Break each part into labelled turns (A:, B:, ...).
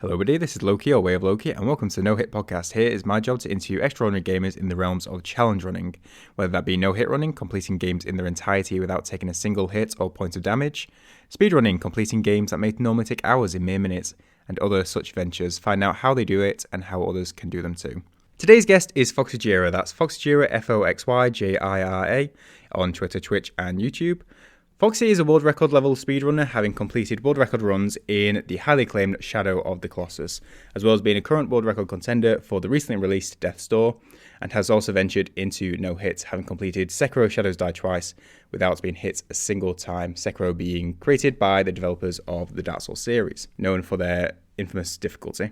A: Hello everybody, this is Loki or WayOfLoci and welcome to the No Hit Podcast. Here is my job to interview extraordinary gamers in the realms of challenge running, whether that be no hit running, completing games in their entirety without taking a single hit or point of damage, speedrunning, completing games that may normally take hours in mere minutes, and other such ventures. Find out how they do it and how others can do them too. Today's guest is FoxyJira, that's FoxyJira, FoxyJira, on Twitter, Twitch and YouTube. Foxy is a world record level speedrunner, having completed world record runs in the highly acclaimed Shadow of the Colossus, as well as being a current world record contender for the recently released Death's Door, and has also ventured into no hits, having completed Sekiro Shadows Die Twice without being hit a single time, Sekiro being created by the developers of the Dark Souls series, known for their infamous difficulty.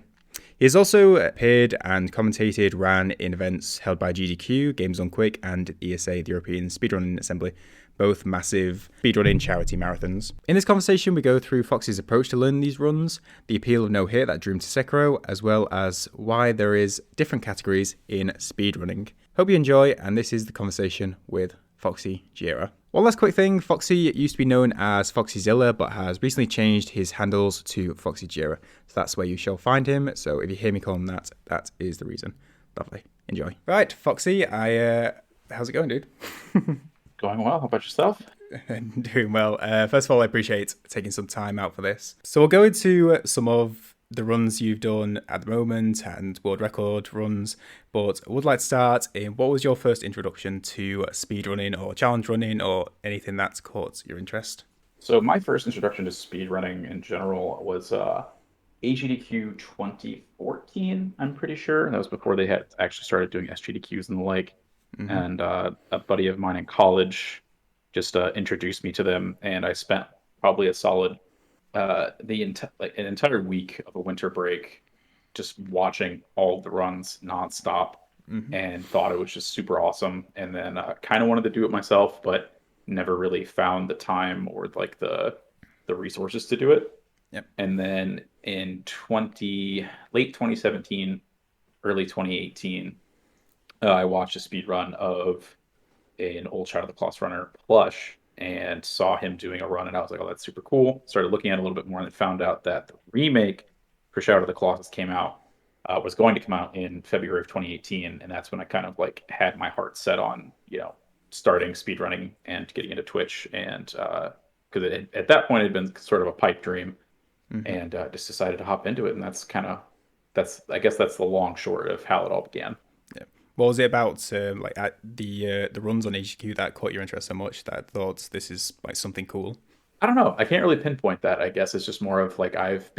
A: He has also appeared and commentated, ran in events held by GDQ, Games on Quick, and ESA, the European Speedrunning Assembly, both massive speedrunning charity marathons. In this conversation, we go through Foxy's approach to learning these runs, the appeal of no hit that drew him to Sekiro, as well as why there is different categories in speedrunning. Hope you enjoy, and this is the conversation with FoxyJira. One last quick thing, Foxy used to be known as FoxyZilla, but has recently changed his handles to FoxyJira. So that's where you shall find him. So if you hear me call him that, that is the reason. Lovely. Enjoy. Right, Foxy, how's it going, dude?
B: Going well. How about yourself?
A: Doing well. First of all, I appreciate taking some time out for this. So we'll go into some of the runs you've done at the moment and world record runs, but I would like to start in what was your first introduction to speedrunning or challenge running or anything that's caught your interest?
B: So my first introduction to speedrunning in general was AGDQ 2014, I'm pretty sure. That was before they had actually started doing SGDQs and the like.
A: Mm-hmm.
B: And a buddy of mine in college just introduced me to them, and I spent probably a solid an entire week of a winter break just watching all the runs nonstop,
A: Mm-hmm.
B: and thought it was just super awesome. And then kind of wanted to do it myself, but never really found the time or like the resources to do it.
A: Yep.
B: And then in late 2017, early 2018. I watched a speed run of an old Shadow of the Colossus runner plush and saw him doing a run, and I was like, "Oh, that's super cool." Started looking at it a little bit more, and then found out that the remake for Shadow of the Colossus was going to come out in February of 2018, and that's when I kind of like had my heart set on starting speed running and getting into Twitch, and because at that point it had been sort of a pipe dream,
A: Mm-hmm.
B: and just decided to hop into it, and that's I guess that's the long short of how it all began.
A: Yeah. What was it about like at the runs on HQ that caught your interest so much that I thought this is like something cool?
B: I don't know. I can't really pinpoint that. I guess it's just more of like I've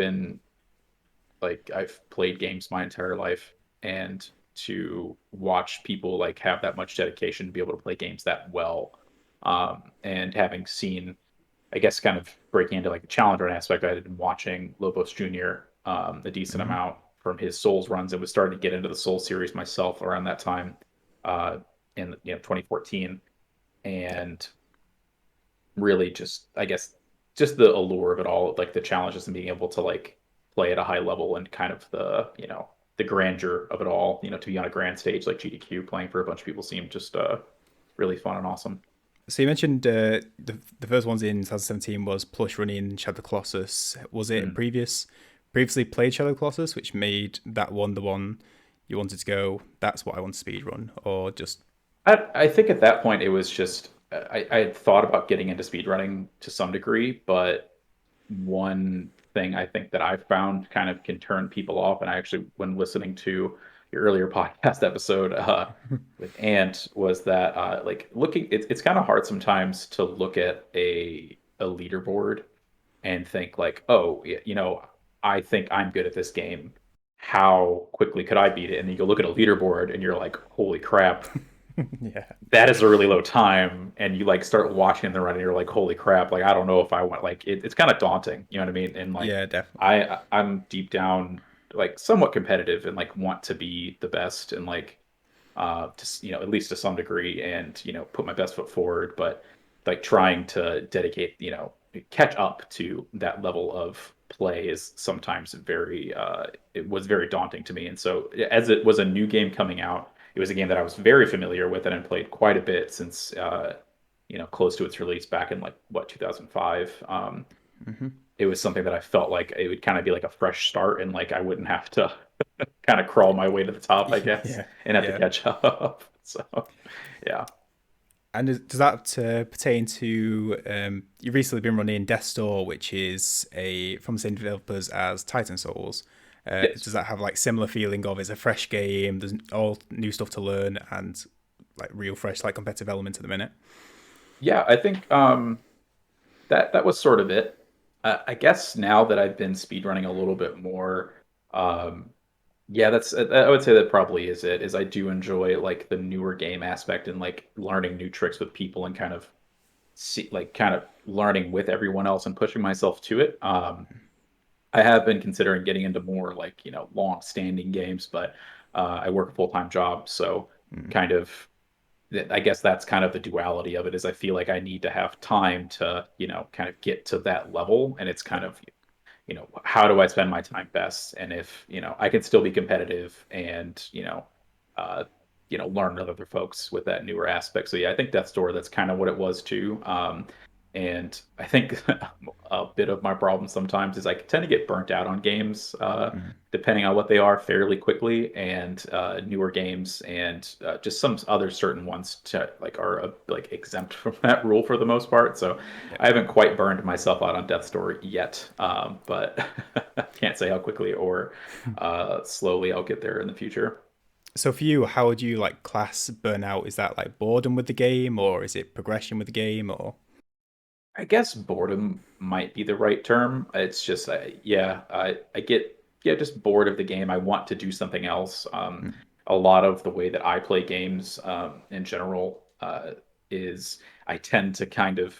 B: played games my entire life, and to watch people like have that much dedication to be able to play games that well, and having seen, I guess, kind of breaking into like the challenger aspect, I had been watching Lobos Jr. A decent
A: Mm-hmm.
B: amount from his Souls runs, and was starting to get into the Souls series myself around that time, uh, in 2014,
A: Yeah.
B: and really just I guess just the allure of it all, like the challenges and being able to like play at a high level, and kind of the grandeur of it all, to be on a grand stage like GDQ playing for a bunch of people seemed just really fun and awesome.
A: So you mentioned the first ones in 2017 was Plush running Shadow of the Colossus. Was it a
B: Mm.
A: previously played Shadow of the Colossus, which made that one the one you wanted to go? That's what I want to speed run, or just
B: I think at that point it was just I had thought about getting into speedrunning to some degree, but one thing I think that I've found kind of can turn people off, and I actually, when listening to your earlier podcast episode with Ant, was that like it's kind of hard sometimes to look at a leaderboard and think like, oh, I think I'm good at this game. How quickly could I beat it? And then you go look at a leaderboard and you're like, holy crap,
A: yeah,
B: that is a really low time. And you like start watching the run and you're like, holy crap, like I don't know if I want, like it's kind of daunting, you know what I mean? And like
A: yeah, definitely.
B: I'm deep down like somewhat competitive and like want to be the best, and like just at least to some degree, and put my best foot forward, but like trying to dedicate, catch up to that level of play is sometimes it was very daunting to me. And so, as it was a new game coming out, it was a game that I was very familiar with and had played quite a bit since close to its release back in like what, 2005.
A: Mm-hmm.
B: it was something that I felt like it would kind of be like a fresh start, and like I wouldn't have to kind of crawl my way to the top, I guess,
A: Yeah,
B: and have to
A: yeah.
B: catch up. So, yeah.
A: And does that pertain to you've recently been running Death Store, which is a from the same developers as Titan Souls?
B: Yes.
A: Does that have like similar feeling of it's a fresh game? There's all new stuff to learn and like real fresh like competitive element at the minute.
B: Yeah, I think that was sort of it. I guess now that I've been speedrunning a little bit more, um, yeah, I would say that probably is it. Is I do enjoy like the newer game aspect and like learning new tricks with people and kind of kind of learning with everyone else and pushing myself to it. I have been considering getting into more like, long-standing games, but I work a full-time job, so
A: Mm,
B: kind of I guess that's kind of the duality of it is I feel like I need to have time to, kind of get to that level, and it's kind
A: yeah,
B: of, how do I spend my time best? And if, I can still be competitive and, uh, learn with other folks with that newer aspect. So yeah, I think Death's Door, that's kind of what it was too. And I think a bit of my problem sometimes is I tend to get burnt out on games,
A: mm,
B: depending on what they are fairly quickly, and newer games and just some other certain ones like are like exempt from that rule for the most part. So
A: yeah.
B: I haven't quite burned myself out on Death's Door yet, but can't say how quickly or slowly I'll get there in the future.
A: So for you, how would you like class burnout? Is that like boredom with the game, or is it progression with the game, or?
B: I guess boredom might be the right term. It's just, yeah, I get just bored of the game. I want to do something else.
A: Mm,
B: A lot of the way that I play games in general is I tend to kind of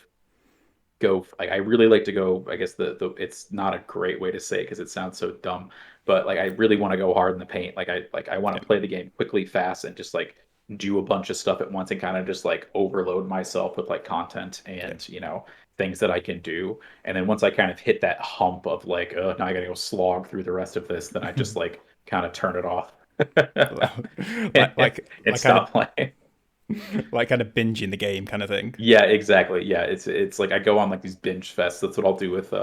B: go like I really like to go. I guess the it's not a great way to say it because it sounds so dumb, but like I really want to go hard in the paint. I want
A: yeah,
B: to play the game quickly, fast, and just like do a bunch of stuff at once and kind of just like overload myself with like content
A: yeah.
B: and things that I can do. And then once I kind of hit that hump of like, oh, now I gotta go slog through the rest of this, then I just like kind of turn it off
A: like
B: and,
A: like
B: and
A: like kind of
B: stop playing.
A: like kind of binging the game kind of thing.
B: Yeah, exactly. Yeah, it's like I go on like these binge fests. That's what I'll do with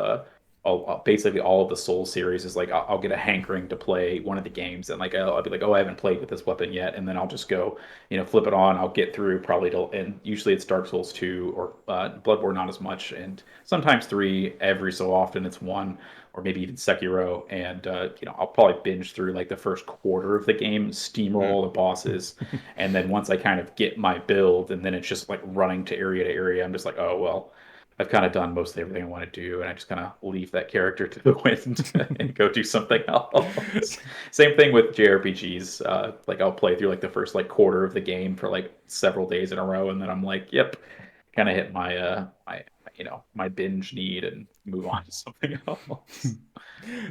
B: basically all of the Soul series is like I'll get a hankering to play one of the games and like I'll be like, oh, I haven't played with this weapon yet, and then I'll just go, flip it on. I'll get through probably till, and usually it's Dark Souls 2 or Bloodborne, not as much, and sometimes 3. Every so often it's 1 or maybe even Sekiro, and I'll probably binge through like the first quarter of the game, steamroll
A: Mm.
B: all the bosses, and then once I kind of get my build, and then it's just like running to area, I'm just like, oh, well, I've kind of done most of everything I want to do. And I just kind of leave that character to the wind and go do something else. Same thing with JRPGs. Like I'll play through like the first like quarter of the game for like several days in a row. And then I'm like, yep, kind of hit my binge need and move on to something else.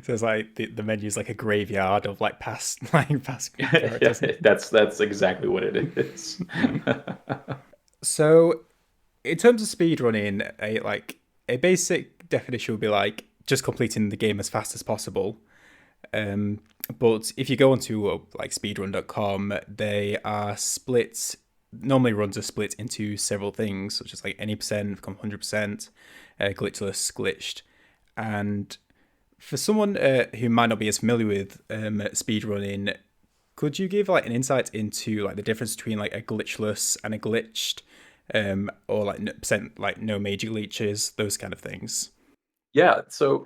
A: So it's like the menu is like a graveyard of like past like past
B: Yeah,
A: characters.
B: that's exactly what it is.
A: Mm. So in terms of speedrunning, a basic definition would be like just completing the game as fast as possible. Um, but if you go onto like speedrun.com, they are split. Normally, runs are split into several things, such as like any percent, become 100%, glitchless, glitched, and for someone who might not be as familiar with speedrunning, could you give like an insight into like the difference between like a glitchless and a glitched, or like percent like no major glitches, those kind of things?
B: Yeah, so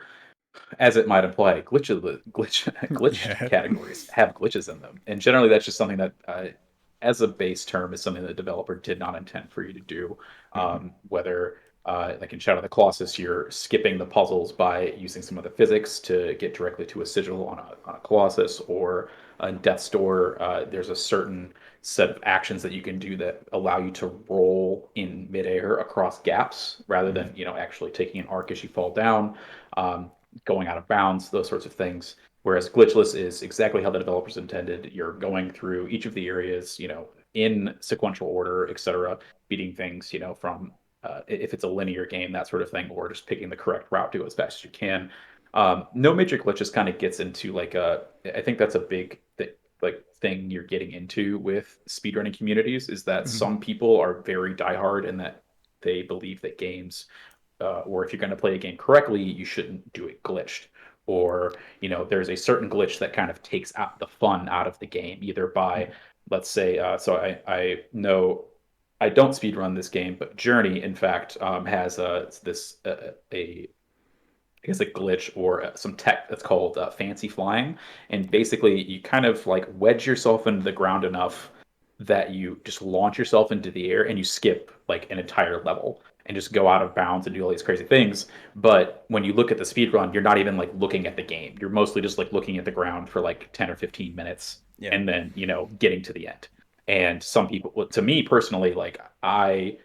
B: as it might imply, glitch
A: Yeah.
B: categories have glitches in them, and generally that's just something that, as a base term, is something that the developer did not intend for you to do.
A: Mhm.
B: Whether like in Shadow of the Colossus, you're skipping the puzzles by using some of the physics to get directly to a sigil on a Colossus, or in Death's Door, there's a certain set of actions that you can do that allow you to roll in midair across gaps rather
A: Mhm.
B: than actually taking an arc as you fall down. Going out of bounds, those sorts of things. Whereas glitchless is exactly how the developers intended. You're going through each of the areas, in sequential order, etc., beating things, from if it's a linear game, that sort of thing, or just picking the correct route to go as fast as you can. No major glitches kind of gets into like I think that's a big like thing you're getting into with speedrunning communities is that
A: Mhm.
B: some people are very diehard and that they believe that games or if you're going to play a game correctly, you shouldn't do it glitched. Or, there's a certain glitch that kind of takes out the fun out of the game, either by, let's say, so I know I don't speedrun this game, but Journey, in fact, has this a I guess a glitch or some tech that's called fancy flying, and basically you kind of like wedge yourself into the ground enough that you just launch yourself into the air and you skip like an entire level and just go out of bounds and do all these crazy things. But when you look at the speed run, you're not even like looking at the game. You're mostly just like looking at the ground for like 10 or 15 minutes
A: Yeah.
B: and then, getting to the end. And some people, well, to me personally, like I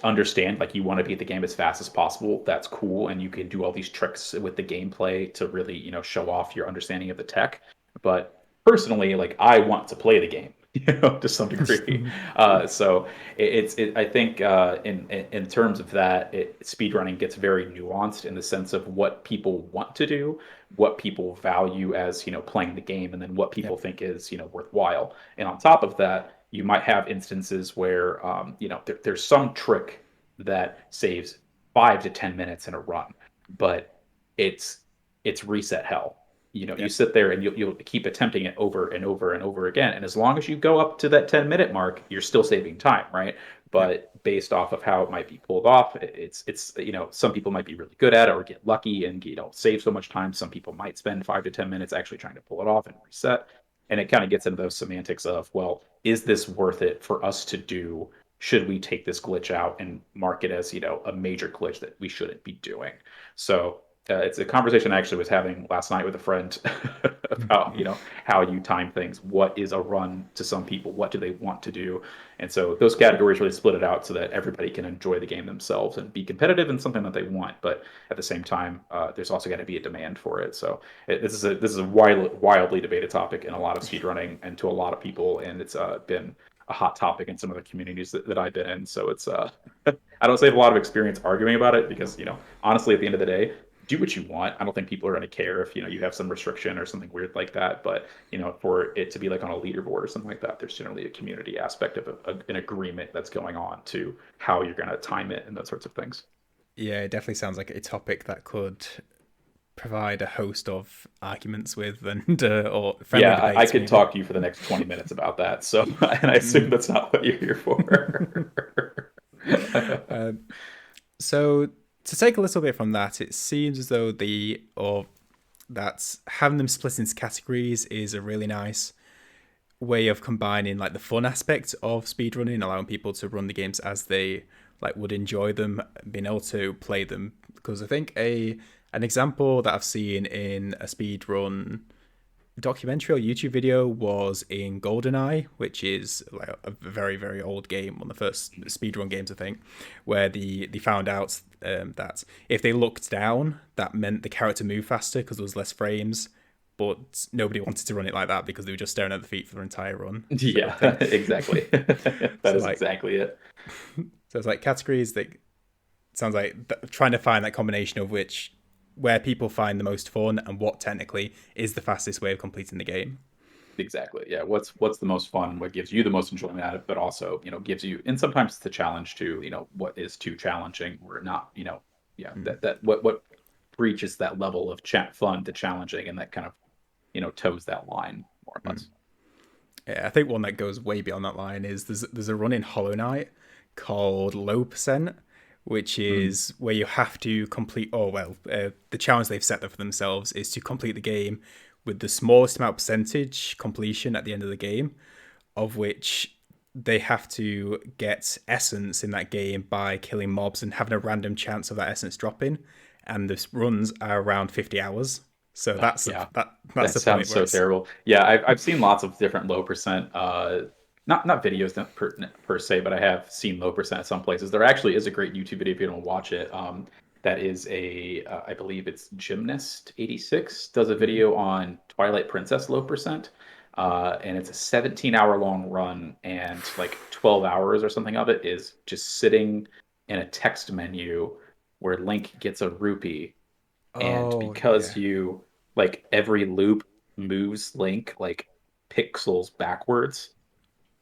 B: understand like you want to beat the game as fast as possible. That's cool, and you can do all these tricks with the gameplay to really, show off your understanding of the tech. But personally, like I want to play the game, to some degree. So I think in terms of that, speedrunning gets very nuanced in the sense of what people want to do, what people value as playing the game, and then what people
A: Yep.
B: think is worthwhile. And on top of that, you might have instances where there's some trick that saves 5 to 10 minutes in a run, but it's it's reset hell. You
A: Yep.
B: sit there and you'll keep attempting it over and over and over again, and as long as you go up to that 10-minute mark, you're still saving time, right?
A: Yep.
B: But based off of how it might be pulled off, it's some people might be really good at it or get lucky and save so much time. Some people might spend 5 to 10 minutes actually trying to pull it off and reset, and it kind of gets into those semantics of, well, is this worth it for us to do? Should we take this glitch out and mark it as a major glitch that we shouldn't be doing? So it's a conversation I actually was having last night with a friend about how you time things. What is a run to some people? What do they want to do? And so those categories really split it out so that everybody can enjoy the game themselves and be competitive in something that they want. But at the same time, there's also got to be a demand for it. So this is a wildly debated topic in a lot of speedrunning and to a lot of people, and it's been a hot topic in some of the communities that I've been in. So it's I don't say I have a lot of experience arguing about it because honestly, at the end of the day, do what you want. I don't think people are going to care if you have some restriction or something weird like that. But for it to be like on a leaderboard or something like that, there's generally a community aspect of an agreement that's going on to how you're going to time it and those sorts of things.
A: Yeah, it definitely sounds like a topic that could provide a host of arguments with and or friendly
B: Yeah, I
A: debates
B: could
A: maybe.
B: talk to you for the next 20 minutes about that. So, and I assume that's not what you're here for.
A: um, so to take a little bit from that, it seems as though that having them split into categories is a really nice way of combining like the fun aspect of speedrunning, allowing people to run the games as they like would enjoy them, being able to play them. Because I think an example that I've seen in a speedrun documentary or YouTube video was in GoldenEye, which is like a very very old game, one of the first speedrun games I think, where they found out that if they looked down, that meant the character moved faster because there was less frames. But nobody wanted to run it like that because they were just staring at the feet for the entire run. So I
B: Yeah,
A: think
B: exactly. That
A: so
B: is
A: like
B: exactly it.
A: so it's like categories that sounds like trying to find that combination of which where people find the most fun and what technically is the fastest way of completing the game.
B: Exactly. Yeah. What's the most fun? What gives you the most enjoyment out of it, but also, gives you, and sometimes it's the challenge too, what is too challenging or not, yeah,
A: Mm.
B: that what reaches that level of fun to challenging and that kind of, toes that line more or
A: Mm.
B: less.
A: Yeah, I think one that goes way beyond that line is there's a run in Hollow Knight called Low Percent, which
B: Mm.
A: is where you have to complete. Oh well, the challenge they've set up for themselves is to complete the game with the smallest amount of percentage completion at the end of the game, of which they have to get essence in that game by killing mobs and having a random chance of that essence dropping. And this runs are around 50 hours. So
B: Oh,
A: that's
B: yeah.
A: that's
B: That
A: the
B: sounds
A: point where
B: so
A: it's
B: terrible. Yeah, I've seen lots of different low percent, not videos not per se, but I have seen low percent at some places. There actually is a great YouTube video if you don't watch it. That is I believe it's Gymnast 86 does a
A: mm,
B: video on Twilight Princess low percent, and it's a 17-hour long run, and like 12 hours or something of it is just sitting in a text menu where Link gets a rupee, and
A: oh
B: because
A: yeah.
B: you like every loop moves Link like pixels backwards,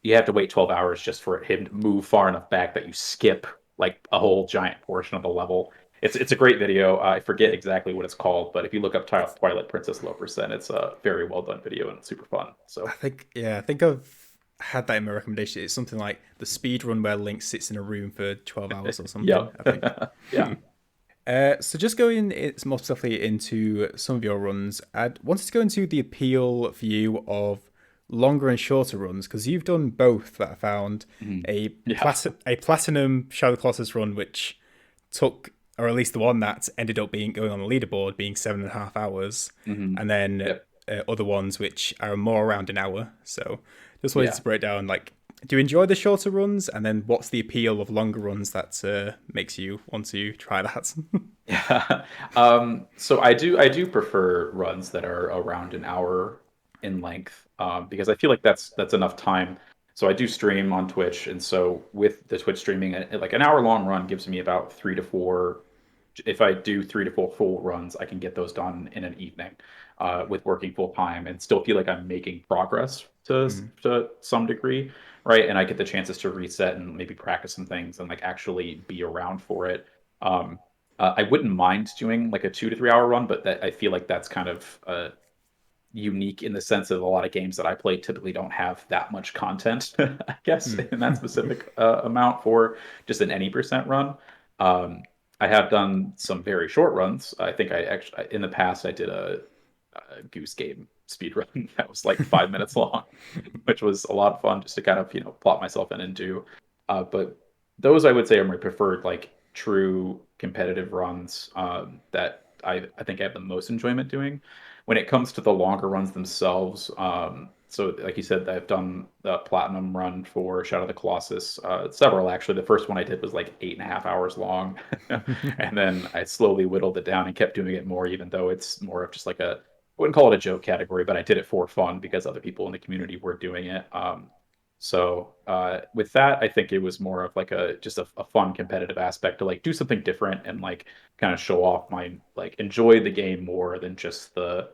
B: you have to wait 12 hours just for him to move far enough back that you skip like a whole giant portion of the level. It's a great video. I forget
A: Yeah.
B: exactly what it's called, but if you look up Twilight Princess low percent, it's a very well done video and it's super fun.
A: I
B: So
A: think yeah, I think I've had that in my recommendation. It's something like the speed run where Link sits in a room for 12 hours or something,
B: yep,
A: I think.
B: yeah.
A: So just going it's more specifically into some of your runs, I wanted to go into the appeal for you of longer and shorter runs because you've done both that I found
B: Mhm.
A: a
B: Yeah.
A: a platinum Shadow Colossus run which took, or at least the one that ended up being going on the leaderboard being 7.5 hours,
B: Hmm.
A: and then
B: Yep.
A: other ones which are more around an hour. So just wanted
B: Yeah.
A: to break down like, do you enjoy the shorter runs, and then what's the appeal of longer runs that makes you want to try that?
B: Yeah. So I do prefer runs that are around an hour in length, because I feel like that's enough time. So I do stream on Twitch, and so with the Twitch streaming, like an hour long run gives me about 3 to 4. If I do 3 to 4 full runs, I can get those done in an evening, with working full time and still feel like I'm making progress
A: Mm,
B: to some degree, right? And I get the chances to reset and maybe practice some things and like actually be around for it. Um, I wouldn't mind doing like a 2 to 3 hour run, but that I feel like that's kind of unique in the sense of a lot of games that I play typically don't have that much content, I guess,
A: mm.
B: in that specific amount for just an any percent run. Um, I have done some very short runs. I think I actually in the past I did a Goose Game speed run that was like 5 minutes long, which was a lot of fun just to kind of plot myself in and do. But those I would say are my preferred like true competitive runs, that I think I have the most enjoyment doing. When it comes to the longer runs themselves, so like you said, I've done the platinum run for Shadow of the Colossus, several actually. The first one I did was like 8.5 hours long, and then I slowly whittled it down and kept doing it more, even though it's more of just like a, I wouldn't call it a joke category, but I did it for fun because other people in the community were doing it. With that, I think it was more of like a fun competitive aspect to like do something different and like kind of show off my like enjoy the game more than just the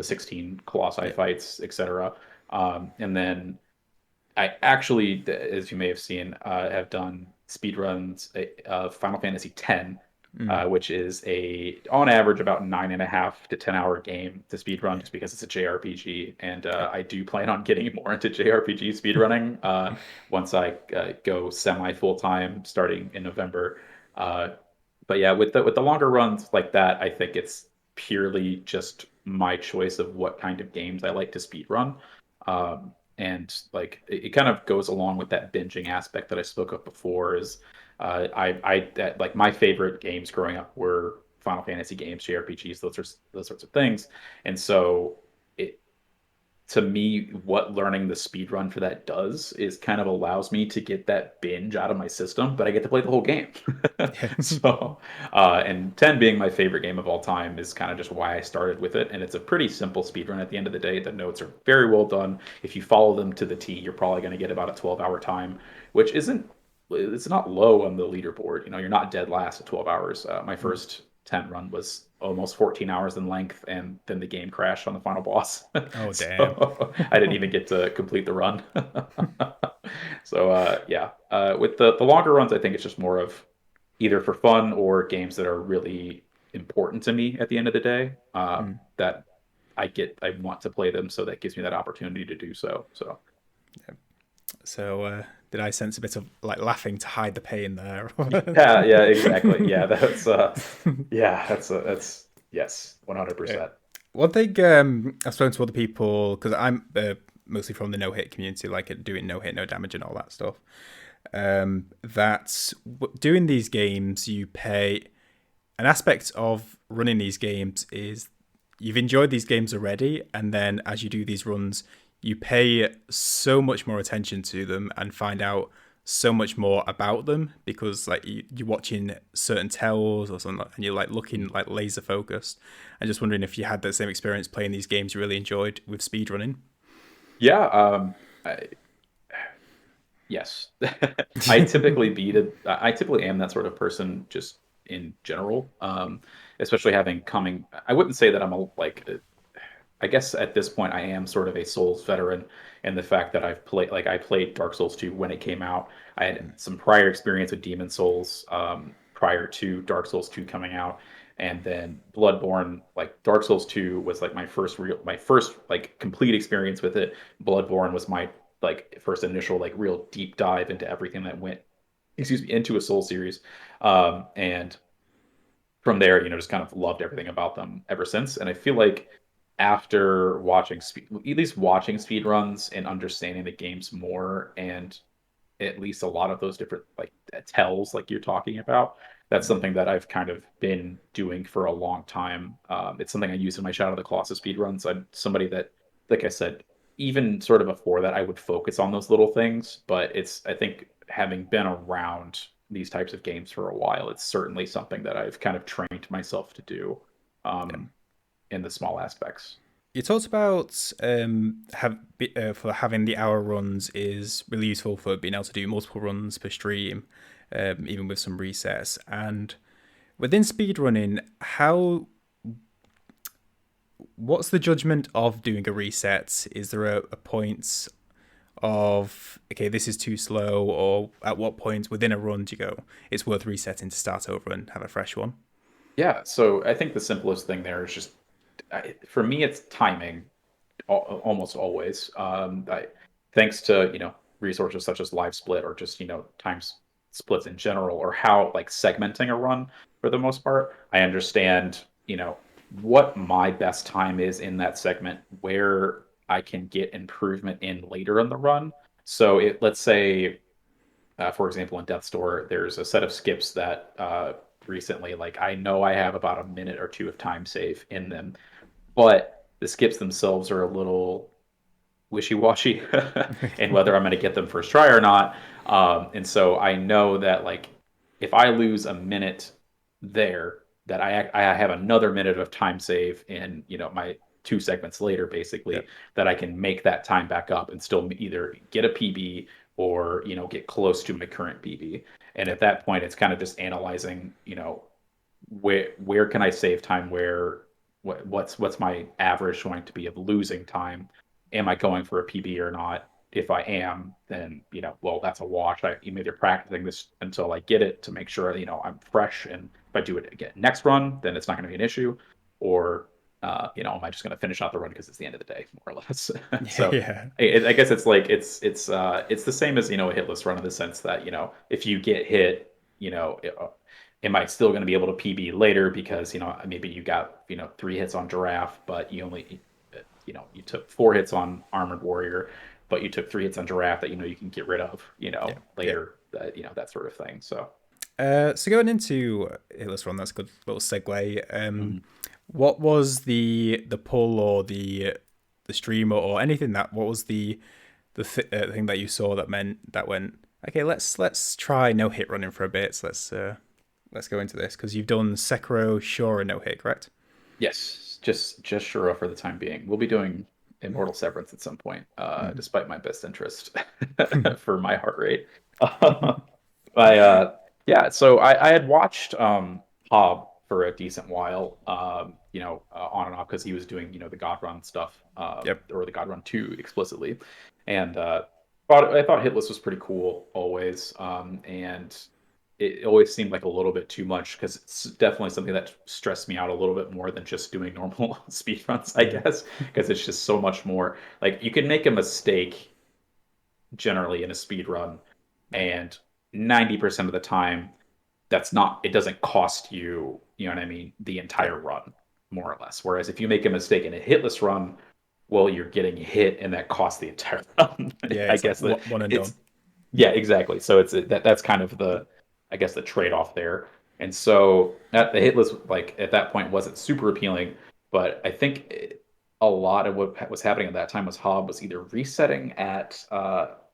B: 16 colossi
A: Yeah.
B: fights, etc. And then I actually, as you may have seen, have done speedruns of Final Fantasy X,
A: Mm,
B: which is on average, about 9.5 to 10 hour game to speedrun,
A: yeah.
B: just because it's a JRPG. And
A: Yeah.
B: I do plan on getting more into JRPG speedrunning once I go semi full time starting in November. Uh, but yeah, with the longer runs like that, I think it's purely just my choice of what kind of games I like to speedrun. And like it kind of goes along with that binging aspect that I spoke of before. Is that like my favorite games growing up were Final Fantasy games, JRPGs, those sorts of things. And so it to me, what learning the speed run for that does is kind of allows me to get that binge out of my system, but I get to play the whole game.
A: Yeah.
B: So, and 10 being my favorite game of all time is kind of just why I started with it. And it's a pretty simple speed run at the end of the day. The notes are very well done. If you follow them to the T, you're probably going to get about a 12-hour time, which it's not low on the leaderboard. You're not dead last at 12 hours. My
A: Mm.
B: first 10 run was almost 14 hours in length, and then the game crashed on the final boss.
A: Oh damn.
B: So I didn't even get to complete the run. So yeah, with the longer runs, I think it's just more of either for fun or games that are really important to me at the end of the day.
A: Mm.
B: That I want to play them, so that gives me that opportunity to do so. So
A: So did I sense a bit of like laughing to hide the pain there?
B: yeah, yeah, exactly. Yeah, that's yes,
A: Yeah.
B: 100%.
A: One thing I've spoken to other people because I'm mostly from the no hit community, like doing no hit, no damage, and all that stuff. That doing these games, you pay an aspect of running these games is you've enjoyed these games already, and then as you do these runs, you pay so much more attention to them and find out so much more about them because like you're watching certain tells or something and you're like looking like laser focused. I'm just wondering if you had that same experience playing these games you really enjoyed with speedrunning.
B: Yeah, yes. I typically am that sort of person just in general. Especially having coming I wouldn't say that I'm a like I guess at this point I am sort of a Souls veteran, and the fact that I played Dark Souls 2 when it came out. I had
A: Mm.
B: some prior experience with Demon Souls prior to Dark Souls 2 coming out, and then Bloodborne. Like Dark Souls 2 was like my first like complete experience with it. Bloodborne was my like first initial like real deep dive into everything that went, excuse me, into a Soul series. And from there, just kind of loved everything about them ever since. And I feel like after at least watching speed runs and understanding the games more, and at least a lot of those different like tells like you're talking about, that's
A: Mm.
B: something that I've kind of been doing for a long time. It's something I use in my Shadow of the Colossus speed runs. I'm somebody that, like I said, even sort of before that, I would focus on those little things. But I think having been around these types of games for a while, it's certainly something that I've kind of trained myself to do
A: Yeah.
B: um, in the small aspects.
A: You talked about for having the hour runs is really useful for being able to do multiple runs per stream, even with some resets. And within speedrunning, what's the judgment of doing a reset? Is there a point of, okay, this is too slow, or at what point within a run do you go, it's worth resetting to start over and have a fresh one?
B: Yeah, so I think the simplest thing there is just for me, it's timing almost always. Thanks to resources such as live split or just times splits in general, or how like segmenting a run for the most part, I understand what my best time is in that segment, where I can get improvement in later in the run. So let's say for example, in Death's Door, there's a set of skips that recently, like I know I have about a minute or two of time save in them, but the skips themselves are a little wishy-washy and whether I'm going to get them first try or not. And so I know that like if I lose a minute there, that I have another minute of time save in my two segments later,
A: Yeah.
B: basically, that I can make that time back up and still either get a PB or get close to my current PB. And
A: Yeah.
B: at that point, it's kind of just analyzing where can I save time, what's my average going to be of losing time, am I going for a PB or not? If I am, then well, that's a wash. I'm either practicing this until I get it to make sure I'm fresh, and if I do it again next run, then it's not going to be an issue. Or am I just going to finish out the run because it's the end of the day, more or less?
A: Yeah.
B: So
A: Yeah.
B: I guess it's like it's the same as a hitless run in the sense that if you get hit, am I still going to be able to PB later because maybe you got 3 hits on giraffe, but you took 4 hits on armored warrior, but you took 3 hits on giraffe that you can get rid of
A: Yeah. Yeah.
B: later, that sort of thing. So
A: So going into Hitless Run, that's a good little segue.
B: mhm.
A: What was the pull or the stream or anything what was thing that you saw that meant that went, okay, let's try no hit running for a bit. So let's go into this because you've done Sekiro, Shura, no hit, correct?
B: Yes, just Shura for the time being. We'll be doing Immortal Severance at some point,
A: Mm.
B: despite my best interest for my heart rate. I yeah, so I had watched Hob for a decent while, on and off because he was doing the God Run stuff,
A: Yep.
B: or the God Run 2 explicitly, and I thought Hitless was pretty cool always, and it always seemed like a little bit too much because it's definitely something that stressed me out a little bit more than just doing normal speed runs, I
A: Mm.
B: guess, because it's just so much more. Like you can make a mistake generally in a speed run, and 90% of the time it doesn't cost you, you know what I mean, the
A: Yeah.
B: entire run, more or less. Whereas if you make a mistake in a hitless run, well, you're getting hit and that costs the entire run.
A: Yeah.
B: I
A: It's like
B: guess that
A: one and
B: it's
A: done.
B: yeah, exactly. So that's kind of I guess the trade-off there. And so the hitless like at that point wasn't super appealing, but I think a lot of what was happening at that time was Hob was either resetting at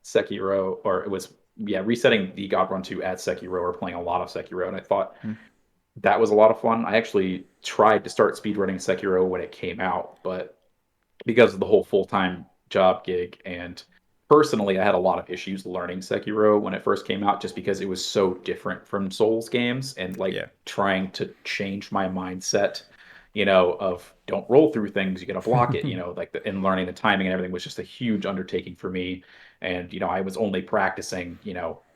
B: Sekiro, or it was resetting the God Run 2 at Sekiro, or playing a lot of Sekiro, and I thought
A: Mm.
B: that was a lot of fun. I actually tried to start speedrunning Sekiro when it came out, but because of the whole full-time job gig, and personally I had a lot of issues learning Sekiro when it first came out just because it was so different from Souls games, and like
A: Yeah.
B: trying to change my mindset of don't roll through things, you got to block it, like and learning the timing and everything was just a huge undertaking for me. And, I was only practicing,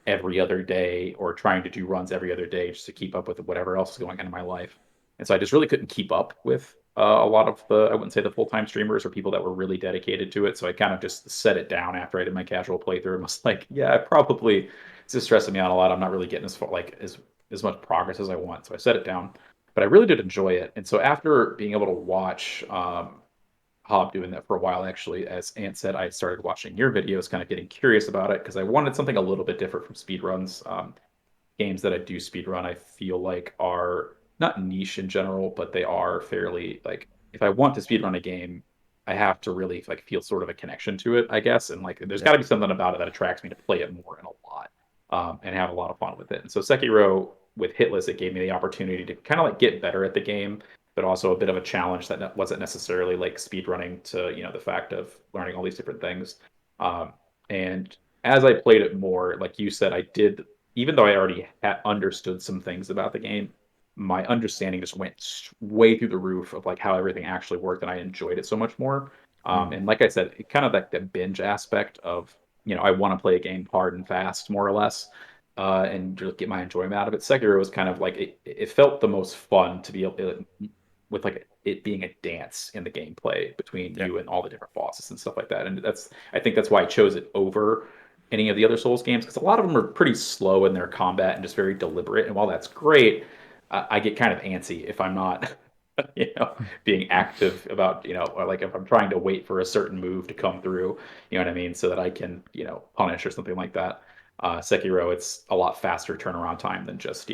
B: every other day or trying to do runs every other day just to keep up with whatever else is going on in my life. And so I just really couldn't keep up with a lot of I wouldn't say the full-time streamers or people that were really dedicated to it. So I kind of just set it down after I did my casual playthrough and was like, yeah, it's just stressing me out a lot. I'm not really getting as far, like as much progress as I want. So I set it down, but I really did enjoy it. And so after being able to watch Hob doing that for a while, actually, as Ant said, I started watching your videos, kind of getting curious about it because I wanted something a little bit different from speedruns. Games that I do speedrun, I feel like are not niche in general, but they are fairly like if I want to speedrun a game, I have to really like feel sort of a connection to it, I guess. And like there's got
A: Yeah.
B: to be something about it that attracts me to play it more and a lot, and have a lot of fun with it. And so Sekiro with Hitless, it gave me the opportunity to kind of like get better at the game, but also a bit of a challenge that wasn't necessarily like speedrunning to, the fact of learning all these different things. And as I played it more, like you said, I did even though I already had understood some things about the game, my understanding just went way through the roof of like how everything actually worked, and I enjoyed it so much more.
A: Mm.
B: And like I said, it kind of like the binge aspect of I want to play a game hard and fast, more or less, and just get my enjoyment out of it. Sekiro was kind of like it felt the most fun to be able to, with like it being a dance in the gameplay between
A: Yeah.
B: you and all the different bosses and stuff like that. And I think that's why I chose it over any of the other Souls games because a lot of them are pretty slow in their combat and just very deliberate. And while that's great, I get kind of antsy if I'm not, being active about, or like if I'm trying to wait for a certain move to come through, you know what I mean, so that I can, punish or something like that. Sekiro, it's a lot faster turnaround time than just,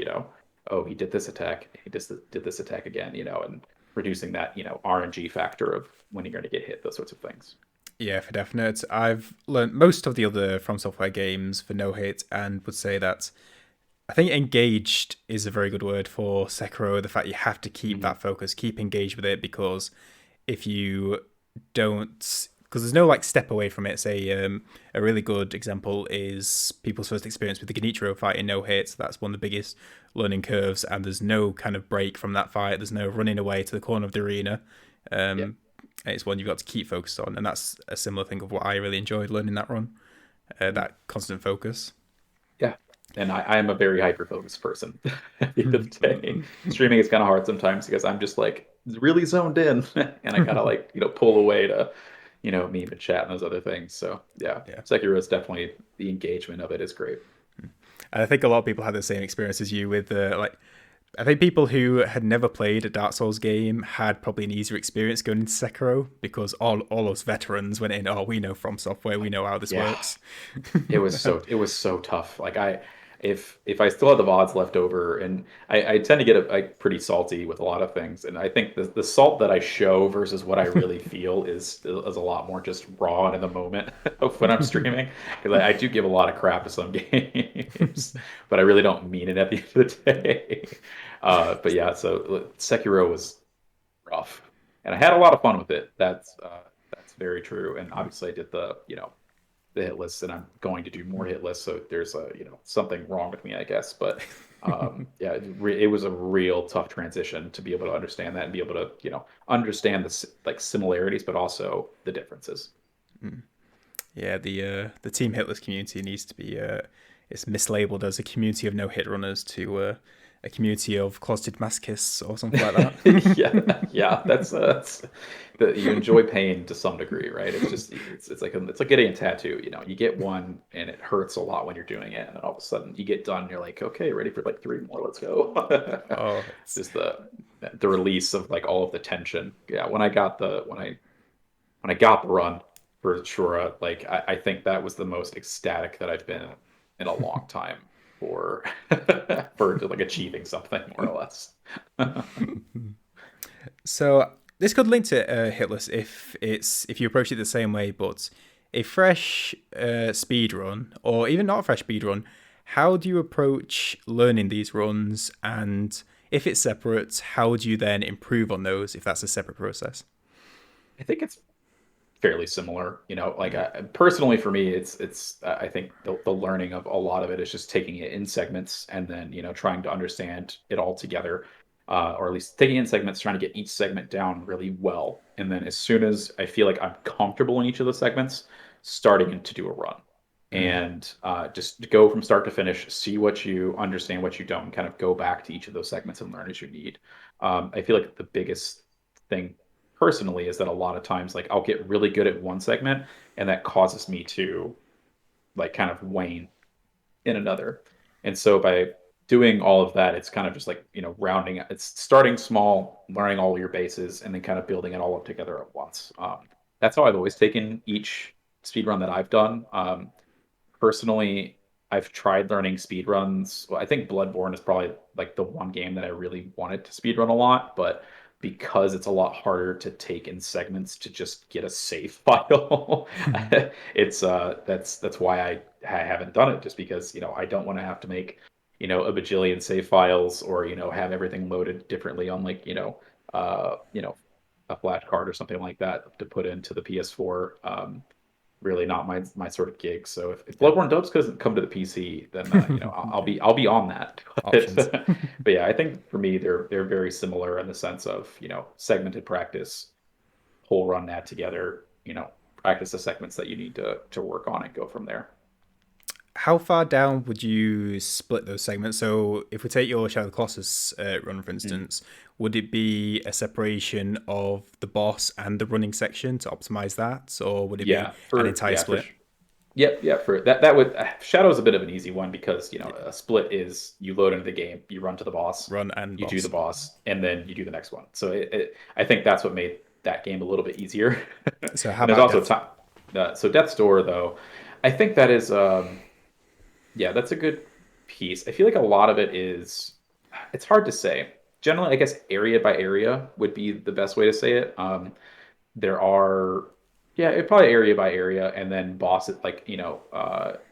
B: oh, he did this attack, he just did this attack again, and reducing that, RNG factor of when you're going to get hit, those sorts of things.
A: Yeah, for definite. I've learned most of the other From Software games for no hit and would say that I think engaged is a very good word for Sekiro. The fact you have to keep
B: Mhm.
A: that focus, keep engaged with it, because if you don't, because there's no like step away from it. Say a really good example is people's first experience with the Genichiro fight in no hit. That's one of the biggest learning curves, and there's no kind of break from that fight. There's no running away to the corner of the arena.
B: Yeah.
A: It's one you've got to keep focused on, and that's a similar thing of what I really enjoyed learning that run.
B: Mhm.
A: That constant focus.
B: Yeah. And I am a very hyper focused person at the end of the day. Streaming is kind of hard sometimes because I'm just like really zoned in and I gotta like, pull away to, meme and chat and those other things. So yeah,
A: Yeah.
B: Sekiro is definitely the engagement of it is great.
A: And I think a lot of people had the same experience as you with like. I think people who had never played a Dark Souls game had probably an easier experience going into Sekiro because all us veterans went in. Oh, we know From Software. We know how this
B: Yeah.
A: works.
B: It was so tough. Like if I still had the VODs left over, and I tend to get like pretty salty with a lot of things, and I think the salt that I show versus what I really feel is a lot more just raw and in the moment of when I'm streaming because I do give a lot of crap to some games, but I really don't mean it at the end of the day. But yeah, so Sekiro was rough, and I had a lot of fun with it. That's very true, and obviously I did the hit list and I'm going to do more hit lists. So there's something wrong with me, I guess. But yeah, it was a real tough transition to be able to understand that and be able to understand the like similarities, but also the differences.
A: Yeah, the Team Hitless community needs to be it's mislabeled as a community of no hit runners to a community of closeted masochists or something like that.
B: Yeah, yeah, that's that you enjoy pain to some degree, right? It's like getting a tattoo. You get one and it hurts a lot when you're doing it, and then all of a sudden you get done, and you're like, okay, ready for like three more, let's go.
A: Oh, it's
B: Just the release of like all of the tension. Yeah, when I got the run for Shura, like I think that was the most ecstatic that I've been in a long time for for like achieving something more or less.
A: so this could link to Hitless if you approach it the same way, but a fresh speed run or even not a fresh speed run. How do you approach learning these runs, and if it's separate, how do you then improve on those if that's a separate process?
B: I think it's fairly similar. Like personally for me, it's I think the learning of a lot of it is just taking it in segments and then trying to understand it all together. or at least taking in segments, trying to get each segment down really well. And then as soon as I feel like I'm comfortable in each of the segments, starting to do a run.
A: Mm.
B: And just go from start to finish, see what you understand, what you don't, and kind of go back to each of those segments and learn as you need. I feel like the biggest thing personally is that a lot of times, like I'll get really good at one segment, and that causes me to like kind of wane in another. And so by doing all of that, it's kind of just like, rounding, it's starting small, learning all your bases, and then kind of building it all up together at once. That's how I've always taken each speedrun that I've done. Personally, I've tried learning speedruns. Well, I think Bloodborne is probably like the one game that I really wanted to speedrun a lot, but because it's a lot harder to take in segments to just get a save file, it's that's why I haven't done it, just because I don't want to have to make a bajillion save files, or have everything loaded differently on like a flash card or something like that to put into the PS4. Really not my sort of gig. So if
A: Yeah.
B: Bloodborne does come to the PC, then I'll be on that.
A: Options.
B: But yeah, I think for me they're very similar in the sense of segmented practice, whole run that together. Practice the segments that you need to work on and go from there.
A: How far down would you split those segments? So, if we take your Shadow of the Colossus run, for
B: Mm.
A: instance, would it be a separation of the boss and the running section to optimize that, or would it be
B: Yeah,
A: an
B: for
A: entire
B: yeah for
A: split?
B: Yep, yeah, for that would Shadow is a bit of an easy one because a split is you load into the game, you run to the boss,
A: Run and
B: you do the
A: boss.
B: boss, and then you do the next one. So I think that's what made that game a little bit easier.
A: So, how
B: And there's
A: about
B: also
A: Death?
B: time. So Death's Door though, I think that is yeah, that's a good piece. I feel like a lot of it is it's hard to say. Generally, I guess area by area would be the best way to say it. There are yeah, it probably area by area, and then bosses like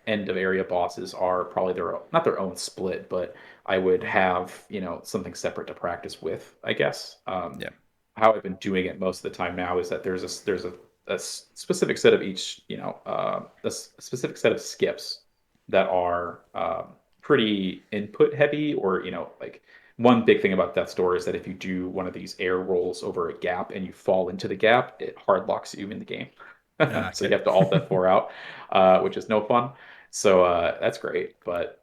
B: end of area bosses are probably their own, not their own split, but I would have something separate to practice with, I guess.
A: Yeah.
B: How I've been doing it most of the time now is that a specific set of each specific set of skips that are pretty input heavy, or like one big thing about Death's Door is that if you do one of these air rolls over a gap and you fall into the gap, it hard locks you in the game.
A: Ah,
B: So you
A: okay.
B: have to alt F4 out, which is no fun. So that's great. But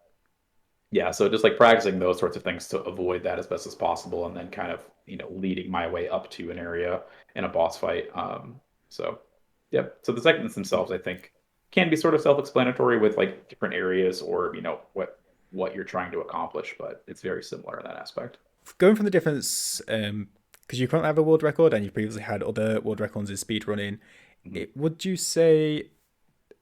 B: yeah, so just like practicing those sorts of things to avoid that as best as possible, and then kind of leading my way up to an area in a boss fight. So yep. So the segments themselves, I think, can be sort of self-explanatory with like different areas, or what you're trying to accomplish, but it's very similar in that aspect.
A: Going from the difference, because you currently have a world record and you previously had other world records in speedrunning,
B: Mhm.
A: would you say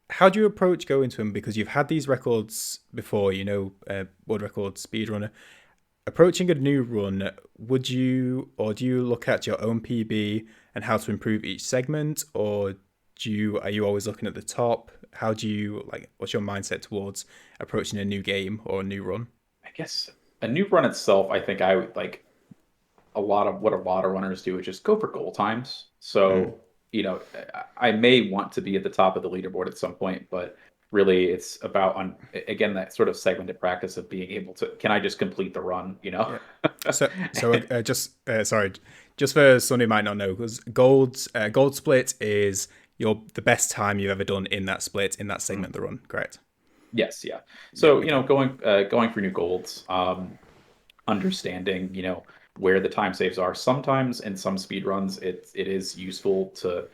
A: how do you approach going to them? Because you've had these records before, world record speedrunner. Approaching a new run, would you or do you look at your own PB and how to improve each segment, or are you always looking at the top? How do you like? What's your mindset towards approaching a new game or a new run?
B: I guess a new run itself, I think I would like a lot of what a lot of runners do is just go for goal times.
A: Mm,
B: So, I may want to be at the top of the leaderboard at some point, but really it's about again that sort of segmented practice of being able to can I just complete the run,
A: yeah. Sorry, just for someone who might not know, because gold split is the best time you've ever done in that split in that segment of the run. Correct.
B: Yes, yeah.
A: Yeah.
B: So,
A: Okay.
B: going for new golds, understanding, where the time saves are. Sometimes in some speed runs, it is useful to,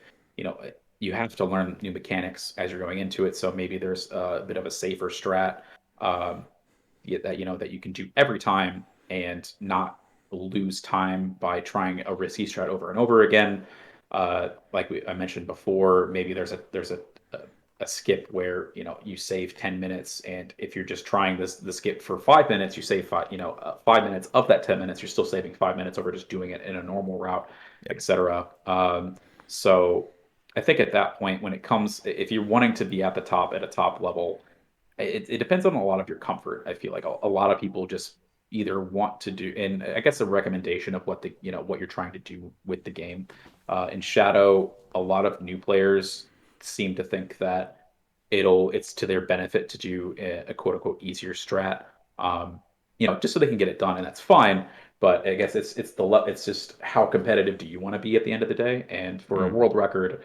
B: you have to learn new mechanics as you're going into it. So maybe there's a bit of a safer strat um, that that you can do every time and not lose time by trying a risky strat over and over again. Like I mentioned before, maybe there's a skip where you save 10 minutes, and if you're just trying the skip for 5 minutes, you save 5 minutes of that 10 minutes, you're still saving 5 minutes over just doing it in a normal route,
A: Yeah.
B: etc. So I think at that point, when it comes, if you're wanting to be at the top at a top level, it depends on a lot of your comfort. I feel like a lot of people just either want to do, and I guess a recommendation of what what you're trying to do with the game. In Shadow, a lot of new players seem to think that it's to their benefit to do a quote unquote easier strat, just so they can get it done, and that's fine. But I guess it's just how competitive do you want to be at the end of the day? And for a
A: Mm.
B: world record,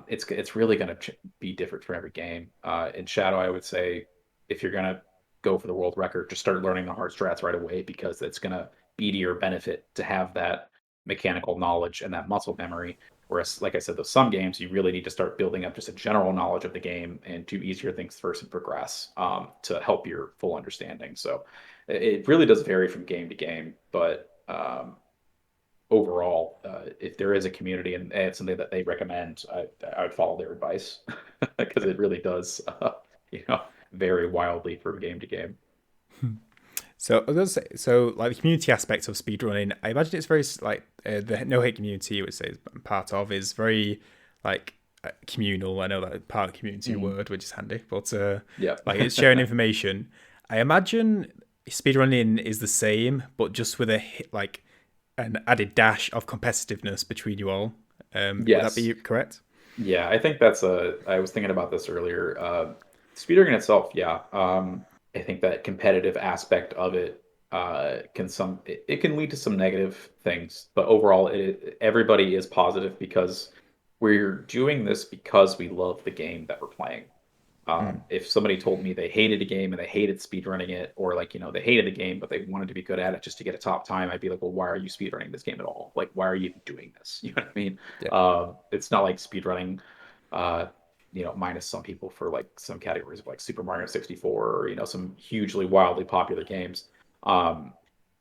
B: it's really going to be different for every game. In Shadow, I would say if you're gonna go for the world record, just start learning the hard strats right away because it's gonna be to your benefit to have that mechanical knowledge and that muscle memory. Whereas, like I said, those some games you really need to start building up just a general knowledge of the game and do easier things first and progress to help your full understanding. So it really does vary from game to game, but overall, if there is a community and it's something that they recommend, I would follow their advice because it really does, vary wildly from game to game.
A: So I was gonna say, so like the community aspect of speedrunning, I imagine it's very like the no hate community, which is part of, is very like communal. I know that part of community
B: Mhm.
A: word, which is handy, but
B: Yeah.
A: like it's sharing information. I imagine speedrunning is the same, but just with like an added dash of competitiveness between you all. Would that
B: Yes.
A: be correct?
B: Yeah, I think that's I was thinking about this earlier. Speedrunning itself, yeah. I think that competitive aspect of it it can lead to some negative things, but overall, everybody is positive because we're doing this because we love the game that we're playing.
A: Mm,
B: If somebody told me they hated a game and they hated speedrunning it, or like, they hated the game, but they wanted to be good at it just to get a top time, I'd be like, well, why are you speedrunning this game at all? Like, why are you even doing this? You know what I mean?
A: yeah.
B: It's not like speedrunning, uh, minus some people for like some categories of like Super Mario 64 or, some hugely wildly popular games, um,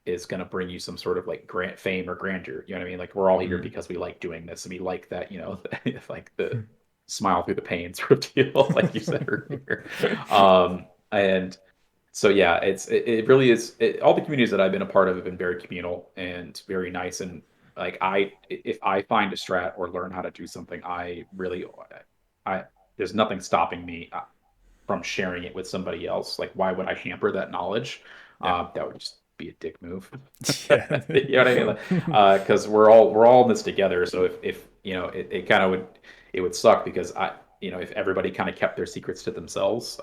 B: is going to bring you some sort of like grant fame or grandeur. You know what I mean? Like, we're all here
A: Mm.
B: because we like doing this and we like that, like the smile through the pain sort of deal, like you said earlier. And so yeah, it really is. All the communities that I've been a part of have been very communal and very nice. And like if I find a strat or learn how to do something, I there's nothing stopping me from sharing it with somebody else. Like, why would I hamper that knowledge?
A: Yeah.
B: That would just be a dick move.
A: Yeah.
B: You know what I mean? Because we're all in this together. So if it kind of would suck because if everybody kind of kept their secrets to themselves.